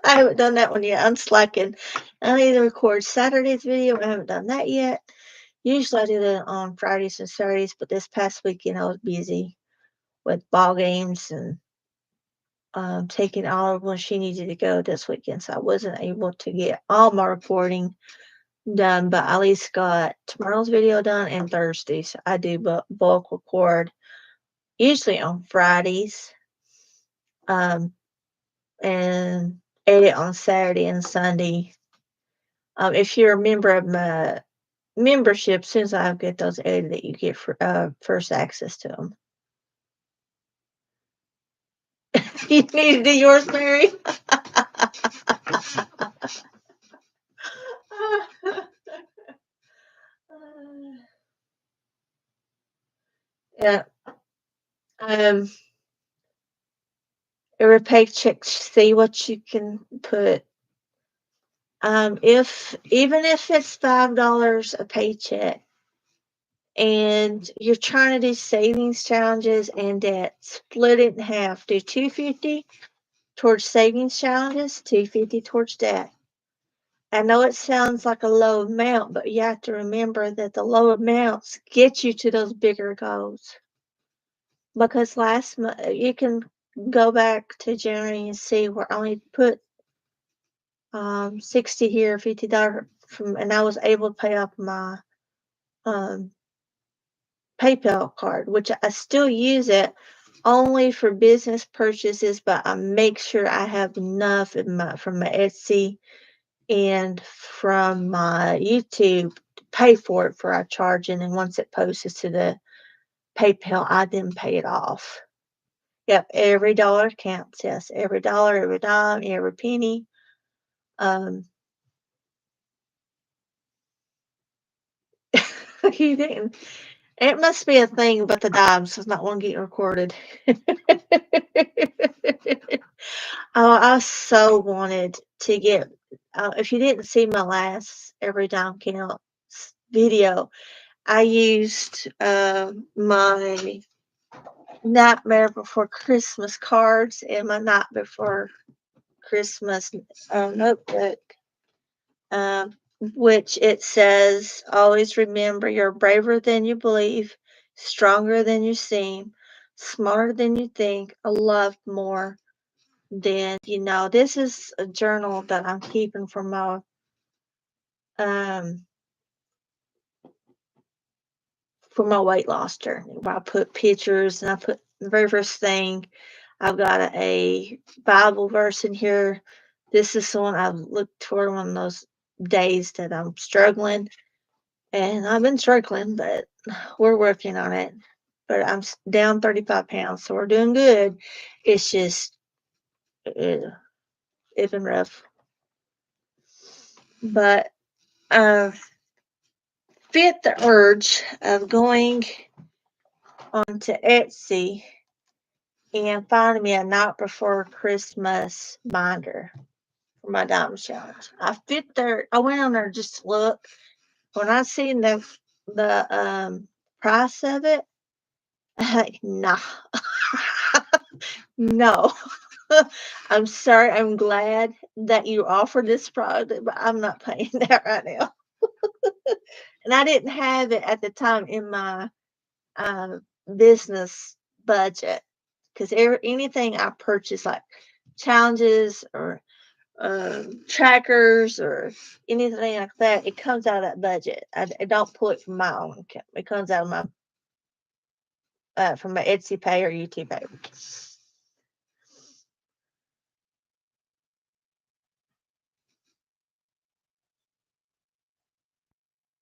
haven't done that one yet. I'm slacking. I need to record Saturday's video. I haven't done that yet. Usually I do that on Fridays and Saturdays, but this past weekend I was busy with ball games and taking Olive when she needed to go this weekend, so I wasn't able to get all my recording done, but I at least got tomorrow's video done and Thursdays. I do bulk record usually on Fridays, um, and edit on Saturday and Sunday. If you're a member of my membership. As soon as I get those added, that you get for first access to them. You need to do yours, Mary. Yeah. Every paycheck, see what you can put. If even if it's $5 a paycheck, and you're trying to do savings challenges and debt, split it in half. Do $250 towards savings challenges, $250 towards debt. I know it sounds like a low amount, but you have to remember that the low amounts get you to those bigger goals. Because last month, you can go back to January and see where I only put 60 here, $50 from, and I was able to pay off my PayPal card, which I still use it only for business purchases, but I make sure I have enough from my Etsy and from my YouTube to pay for it for our charging. And once it posts to the PayPal, I then pay it off. Yep, every dollar counts. Yes, every dollar, every dime, every penny. You didn't. It must be a thing, but the dimes is not one getting recorded. Oh, I so wanted to get. If you didn't see my last Every Dime Counts video, I used my Nightmare Before Christmas cards and my Night Before Christmas notebook, um, which it says, always remember you're braver than you believe, stronger than you seem, smarter than you think, loved more than you know. This is a journal that I'm keeping um for my weight loss journey, where I put pictures and I put the very first thing. I've got a Bible verse in here. This is the one I've looked toward one of those days that I'm struggling. And I've been struggling, but we're working on it. But I'm down 35 pounds, so we're doing good. It's just, it's been rough. But I fit the urge of going onto Etsy and finding me a Night Before Christmas binder for my diamond challenge. I fit there. I went on there just to look. When I seen the price of it, I'm like, nah, no. I'm sorry. I'm glad that you offered this product, but I'm not paying that right now. And I didn't have it at the time in my business budget, because anything I purchase, like challenges or trackers or anything like that, it comes out of that budget. I don't pull it from my own account. It comes out of my from my Etsy pay or YouTube pay.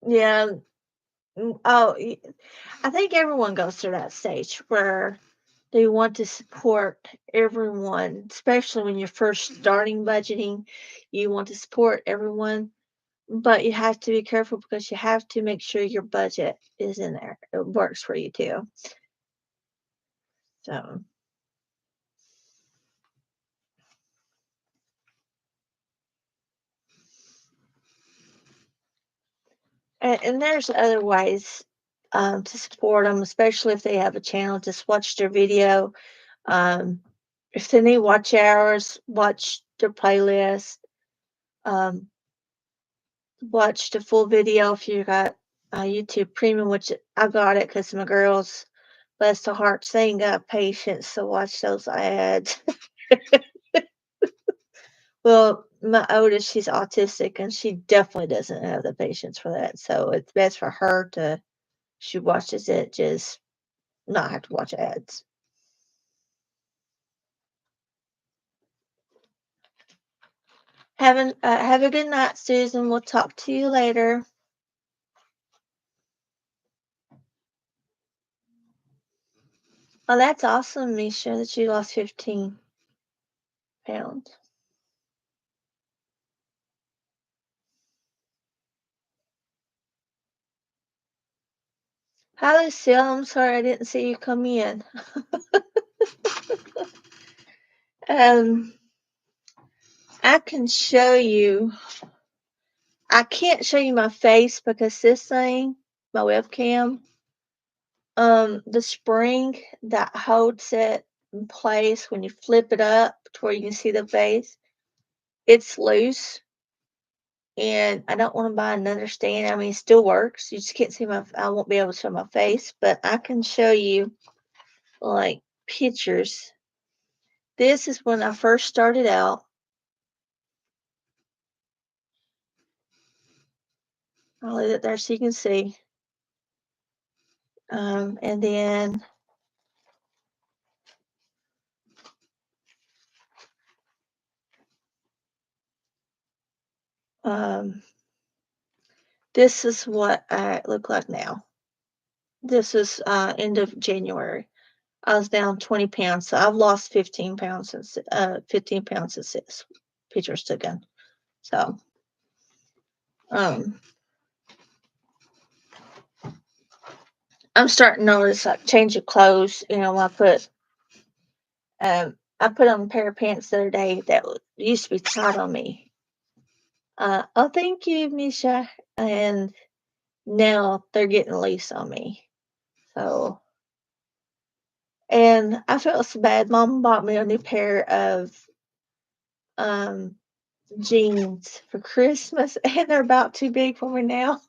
Yeah. Oh, I think everyone goes through that stage where they want to support everyone, especially when you're first starting budgeting. You want to support everyone, but you have to be careful because you have to make sure your budget is in there. It works for you too. So, and there's other ways to support them, especially if they have a channel. Just watch their video. Um, if they need watch hours, watch their playlist. Um, watch the full video if you got YouTube Premium, which I got it because my girls, bless their hearts, they ain't got patience to watch those ads. Well, my oldest, she's autistic, and she definitely doesn't have the patience for that. So it's best for her to, she watches it, just not have to watch ads. Have a good night, Susan. We'll talk to you later. Oh, that's awesome, Misha, that you lost 15 pounds. Hi, Lucille. I'm sorry I didn't see you come in. I can show you. I can't show you my face because this thing, my webcam, the spring that holds it in place when you flip it up to where you can see the face, it's loose. And I don't want to buy another stand. I mean, it still works. You just can't see I won't be able to show my face, but I can show you like pictures. This is when I first started out. I'll leave it there so you can see. And then this is what I look like now. This is end of January. I was down 20 pounds, so I've lost 15 pounds since this picture's taken. So, I'm starting to notice like change of clothes. You know, I put on a pair of pants the other day that used to be tight on me. Oh, thank you, Misha. And now they're getting loose on me. So, and I felt so bad. Mom bought me a new pair of jeans for Christmas, and they're about too big for me now.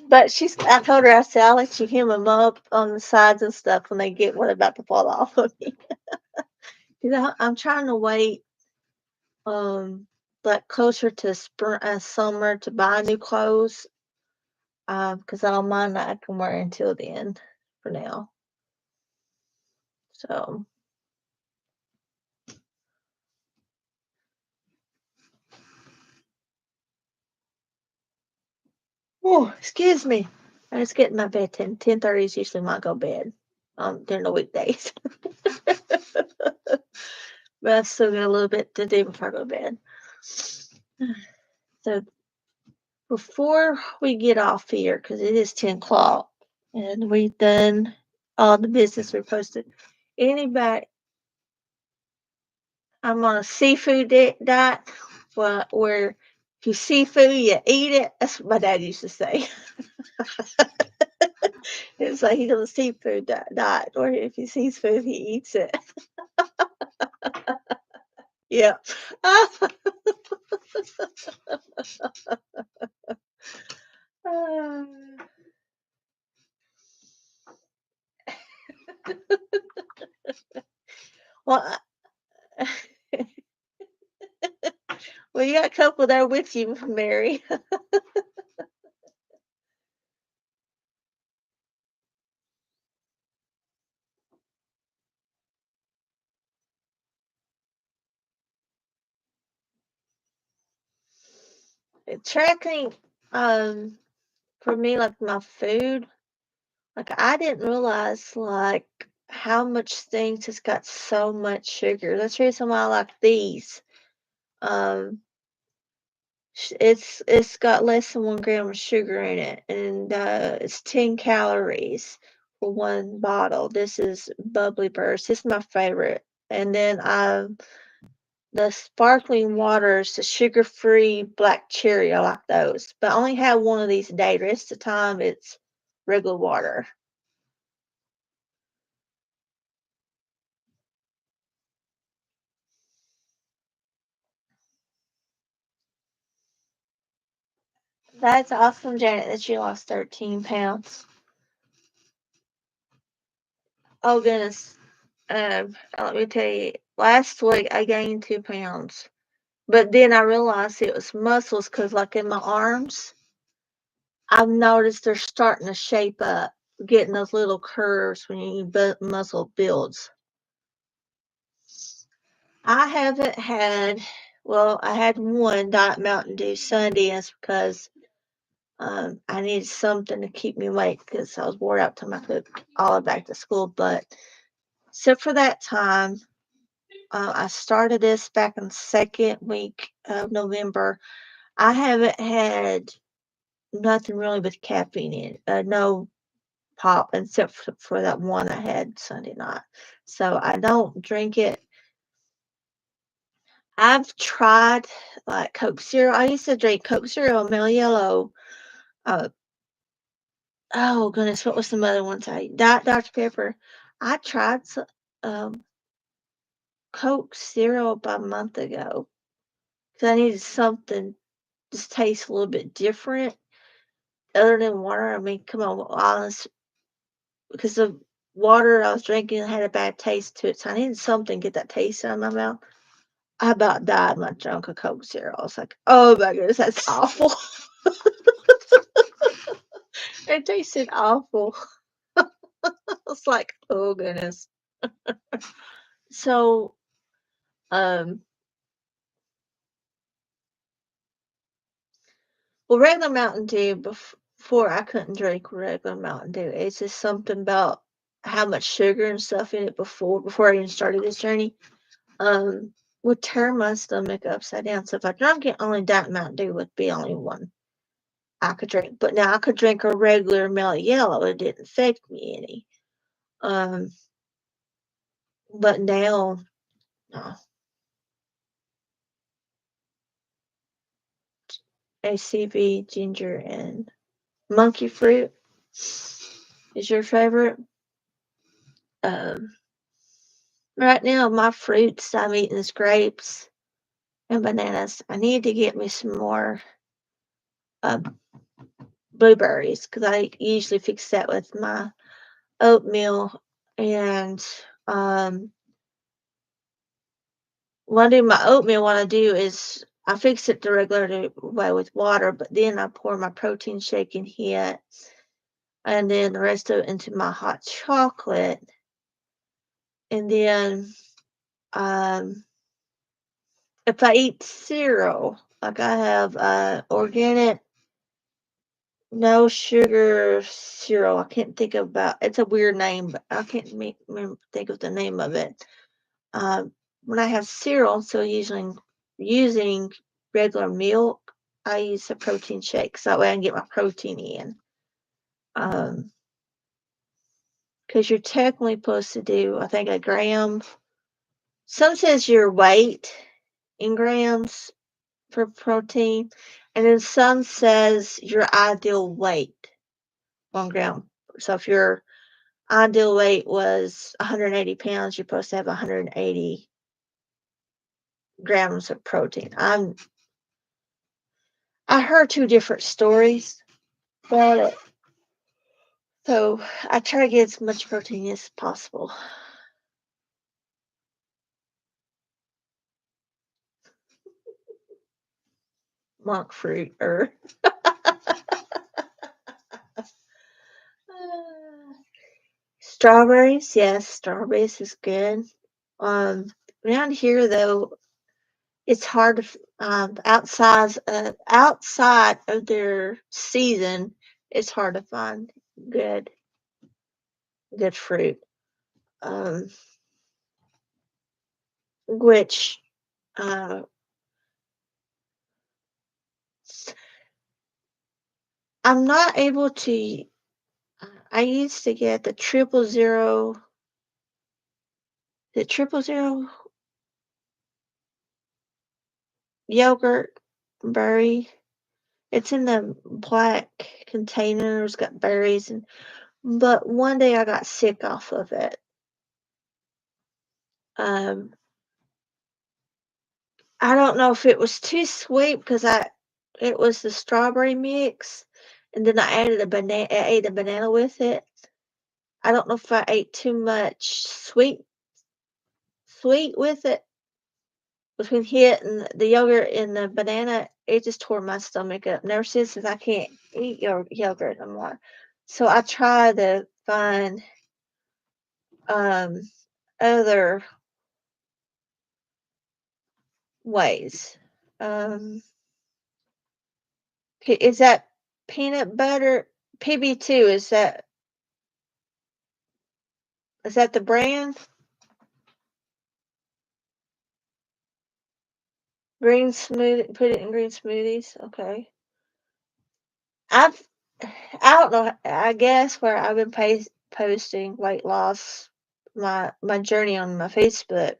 But I told her, I said, I'll let you hem them up on the sides and stuff when they get one about to fall off of me. Because I'm trying to wait, like closer to spring, summer to buy new clothes. Because all mine I can wear until then for now. So. Oh, excuse me. I just get in my bed 10:30 is usually my go bed during the weekdays. But I still got a little bit to do before I go to bed. So before we get off here, because it is 10 o'clock and we've done all the business we posted. Anybody, I'm on a seafood diet where if you see food, you eat it. That's what my dad used to say. It's like he's on a seafood diet, or if he sees food, he eats it. Yeah. Well, well, you got a couple there with you, Mary. Tracking, for me, like my food, like I didn't realize like how much things has got so much sugar. That's the reason why I like these. Um, it's got less than 1 gram of sugar in it, and it's 10 calories for one bottle. This is Bubbly Burst. This is my favorite. And then the sparkling waters, the sugar-free black cherry. I like those, but I only have one of these a day. The rest of the time, it's regular water. That's awesome, Janet, that you lost 13 pounds. Oh, goodness. Let me tell you, last week I gained 2 pounds, but then I realized it was muscles because, like, in my arms, I've noticed they're starting to shape up, getting those little curves when muscle builds. I haven't had, well, I had one Diet Mountain Dew Sunday, and it's because I needed something to keep me awake because I was wore out till I took Olive back to school. But except for that time, I started this back in the second week of November. I haven't had nothing really with caffeine in it. No pop except for that one I had Sunday night. So I don't drink it. I've tried like Coke Zero. I used to drink Coke Zero, Mellow Yellow. Uh, oh goodness, what was some other ones? Dr. Pepper. I tried um, Coke Zero about a month ago because I needed something just taste a little bit different other than water. I mean, come on, honest, because the water I was drinking had a bad taste to it, so I needed something to get that taste out of my mouth. I about died when I drank a Coke Zero. I was like, oh my goodness, that's awful. It tasted awful. I was like, oh goodness. So, um, well, regular Mountain Dew before I couldn't drink regular Mountain Dew. It's just something about how much sugar and stuff in it before I even started this journey. Would turn my stomach upside down. So if I drank it, only Diet Mountain Dew would be only one I could drink. But now I could drink a regular Mellow Yellow. It didn't affect me any. Um, but now, no. ACV, ginger, and monkey fruit is your favorite. Um, right now, my fruits I'm eating is grapes and bananas. I need to get me some more uh, blueberries because I usually fix that with my oatmeal. And when I do my oatmeal, what I do is I fix it the regular way with water, but then I pour my protein shake in here and then the rest of it into my hot chocolate. And then if I eat cereal, like I have organic, no sugar cereal. I can't think about it's a weird name, but I can't think of the name of it. When I have cereal, so usually using regular milk, I use a protein shake so that way I can get my protein in. Because you're technically supposed to do, I think, a gram. Some says your weight in grams for protein, and then some says your ideal weight 1 gram. So if your ideal weight was 180 pounds, you're supposed to have 180 grams of protein. I heard two different stories about it, so I try to get as much protein as possible. Monk fruit or strawberries. Yes, strawberries is good. Um, around here though, it's hard to outside of their season. It's hard to find good good fruit. Um, which uh, I'm not able to. I used to get the 000 yogurt berry. It's in the black container. It's got berries and but one day I got sick off of it. Um, I don't know if it was too sweet because it was the strawberry mix, and then I added a banana. I ate a banana with it. I don't know if I ate too much sweet with it between it and the yogurt and the banana. It just tore my stomach up. Never since I can't eat yogurt anymore. So I try to find um other ways. Um, is that peanut butter PB2. Is that the brand? Green smoothie. Put it in green smoothies. Okay. I don't know. I guess where I've been posting weight loss, my journey on my Facebook.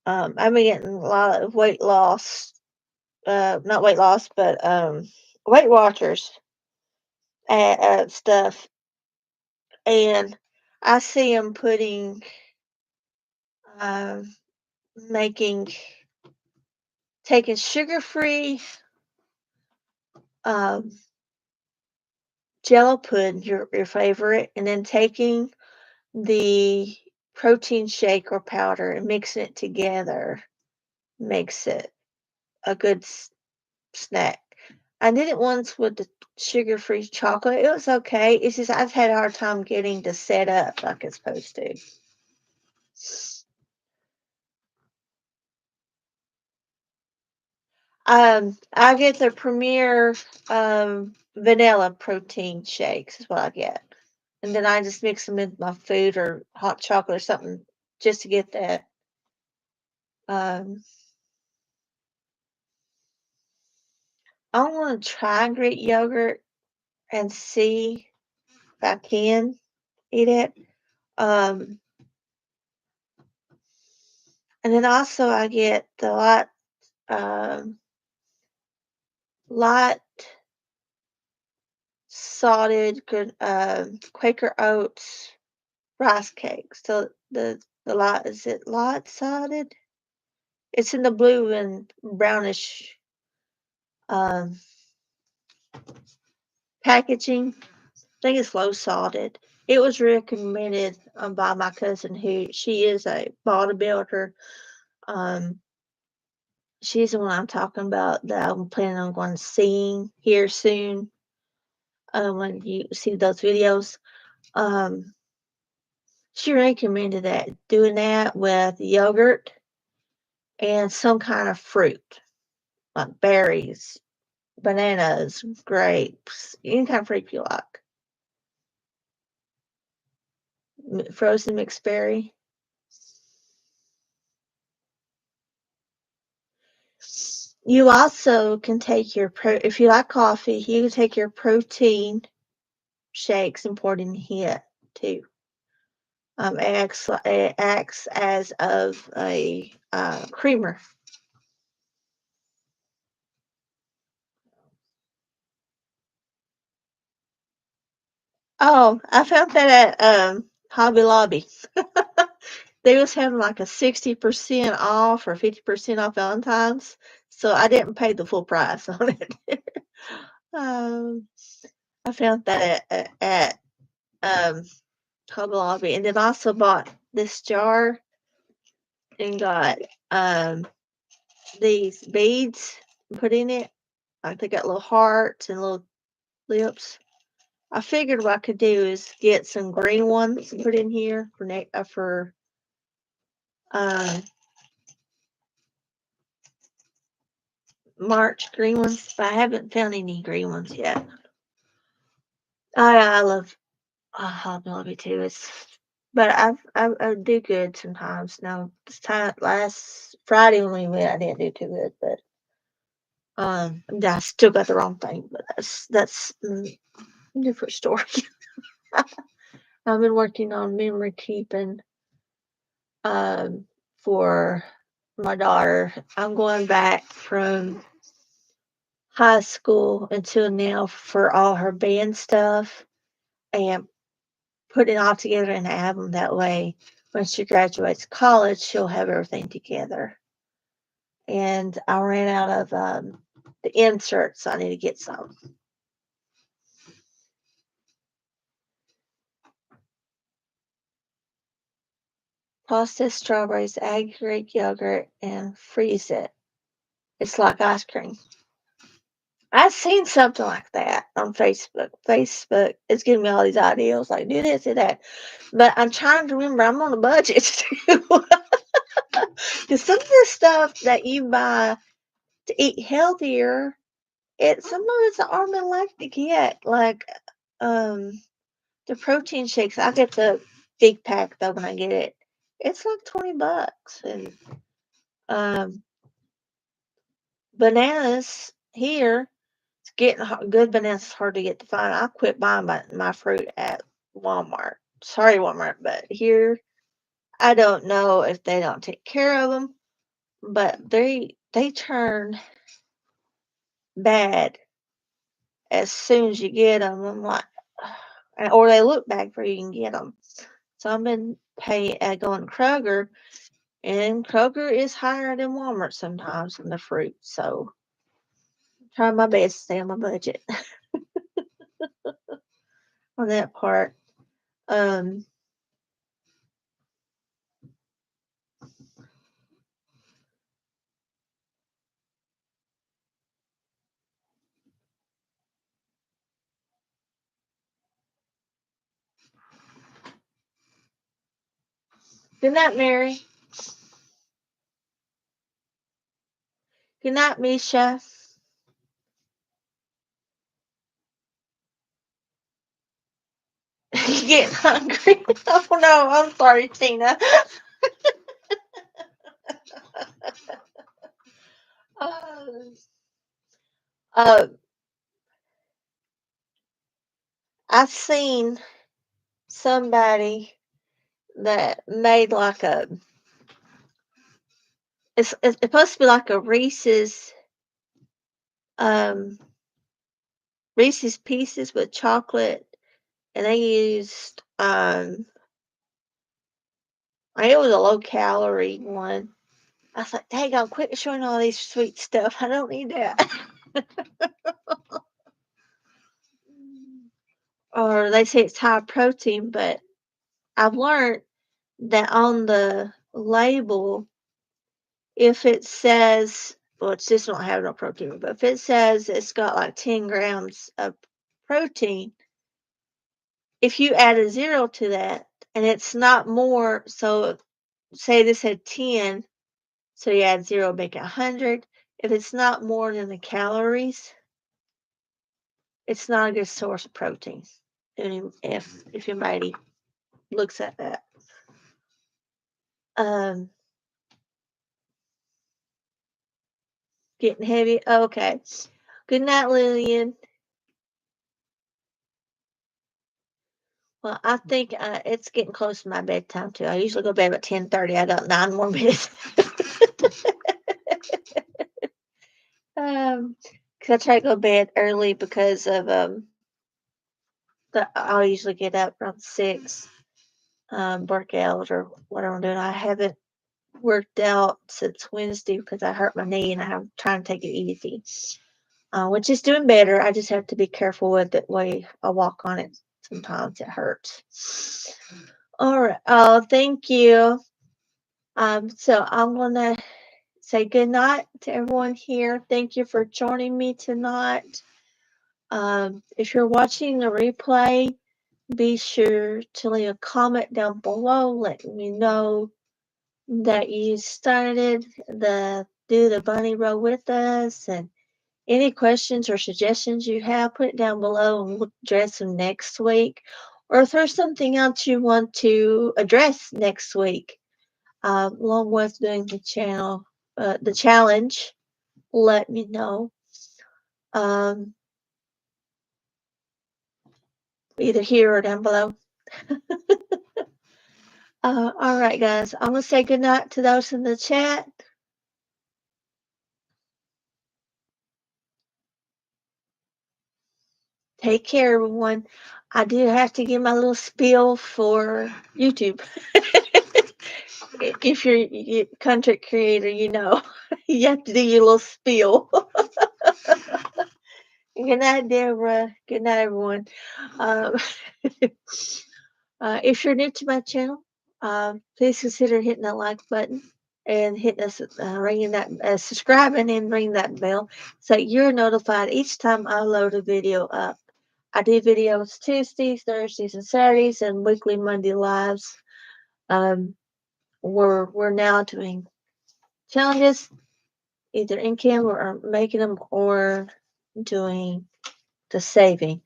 I've been getting a lot of weight loss. Not weight loss, but Weight Watchers stuff, and I see them um, making taking sugar free um, Jello pudding, your favorite, and then taking the protein shake or powder and mixing it together makes it a good snack. I did it once with the sugar-free chocolate. It was okay. It's just I've had a hard time getting to set up like it's supposed to. I get the Premier vanilla protein shakes is what I get. And then I just mix them with my food or hot chocolate or something just to get that. Um, I want to try Greek yogurt and see if I can eat it. Um, and then also I get the um, light salted Quaker Oats rice cakes. So the light, is it light salted? It's in the blue and brownish um, packaging. I think it's low salted. It was recommended by my cousin, who she is a bodybuilder. Um, she's the one I'm talking about that I'm planning on going to see here soon. When you see those videos, um, she recommended that doing that with yogurt and some kind of fruit, like berries, bananas, grapes, any kind of fruit you like. Frozen mixed berry. You also can take if you like coffee, you can take your protein shakes and pour it in here too. Acts as of a creamer. Oh, I found that at Hobby Lobby. They was having like a 60% off or 50% off Valentine's, so I didn't pay the full price on it. um, I found that at Hobby Lobby, and then also bought this jar and got these beads put in it. Like they got little hearts and little lips. I figured what I could do is get some green ones and put in here for uh, March green ones, but I haven't found any green ones yet. I love Hobby Lobby too. But I do good sometimes. Now this time last Friday when we went, I didn't do too good, but I still got the wrong thing. But that's a different story. I've been working on memory keeping for my daughter. I'm going back from high school until now for all her band stuff and put it all together in an album. That way, when she graduates college, she'll have everything together. And I ran out of the inserts, so I need to get some. Process strawberries, add Greek yogurt, and freeze it. It's like ice cream. I've seen something like that on Facebook. Facebook is giving me all these ideas, like do this, do that. But I'm trying to remember I'm on a budget too. Because some of the stuff that you buy to eat healthier some of it's an arm and leg to get. Like the protein shakes. I get the big pack though when I get it. It's like $20, and bananas here. It's getting good bananas hard to get to find. I quit buying my fruit at Walmart. Sorry, Walmart, but here I don't know if they don't take care of them, but they turn bad as soon as you get them. I'm like, or they look bad before you can get them. So I've been going to Kroger, and Kroger is higher than Walmart sometimes in the fruit. So try my best to stay on my budget on that part. Um, Good night, Mary. Good night, Misha. You getting hungry? Oh no, I'm sorry, Tina. uh, I've seen somebody that made like it's supposed to be like a um Reese's Pieces with chocolate, and they used it was a low calorie one. I was like, dang, I'll quit showing all these sweet stuff. I don't need that. Or they say it's high protein, but I've learned that on the label, if it says, well, it's just don't have no protein, but if it says it's got like 10 grams of protein, if you add a 0 to that and it's not more, so say this had 10, so you add 0, make it 100. If it's not more than the calories, it's not a good source of protein. If anybody looks at that. Um, Getting heavy. Okay. Good night, Lillian. Well, I think it's getting close to my bedtime too. I usually go to bed at 10:30. I got 9 more minutes. Cause I try to go to bed early because of I'll usually get up around 6, work out or whatever I'm doing. I haven't worked out since Wednesday because I hurt my knee and I'm trying to take it easy. Which is doing better. I just have to be careful with the way I walk on it. Sometimes it hurts. All right. Oh, thank you. So I'm gonna say good night to everyone here. Thank you for joining me tonight. If you're watching the replay, be sure to leave a comment down below letting me know that you started do the bunny row with us, and any questions or suggestions you have, put it down below and we'll address them next week. Or if there's something else you want to address next week, along with doing the challenge, let me know. Either here or down below. All right, guys. I'm going to say goodnight to those in the chat. Take care, everyone. I do have to give my little spiel for YouTube. If you're a content creator, you know, you have to do your little spiel. Good night, Deborah. Good night, everyone. Um, if you're new to my channel, please consider hitting that like button and hitting us, ringing that, subscribing and ring that bell so you're notified each time I load a video up. I do videos Tuesdays, Thursdays, and Saturdays, and weekly Monday lives. We're now doing challenges, either in camera or making them, or doing the saving.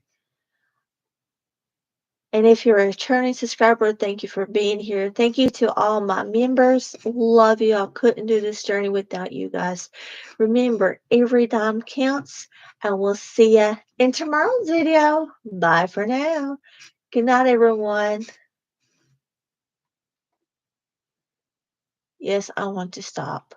And if you're a returning subscriber, thank you for being here. Thank you to all my members. Love you. I couldn't do this journey without you guys. Remember, every dime counts, and we'll see you in tomorrow's video. Bye for now. Good night, everyone. Yes, I want to stop.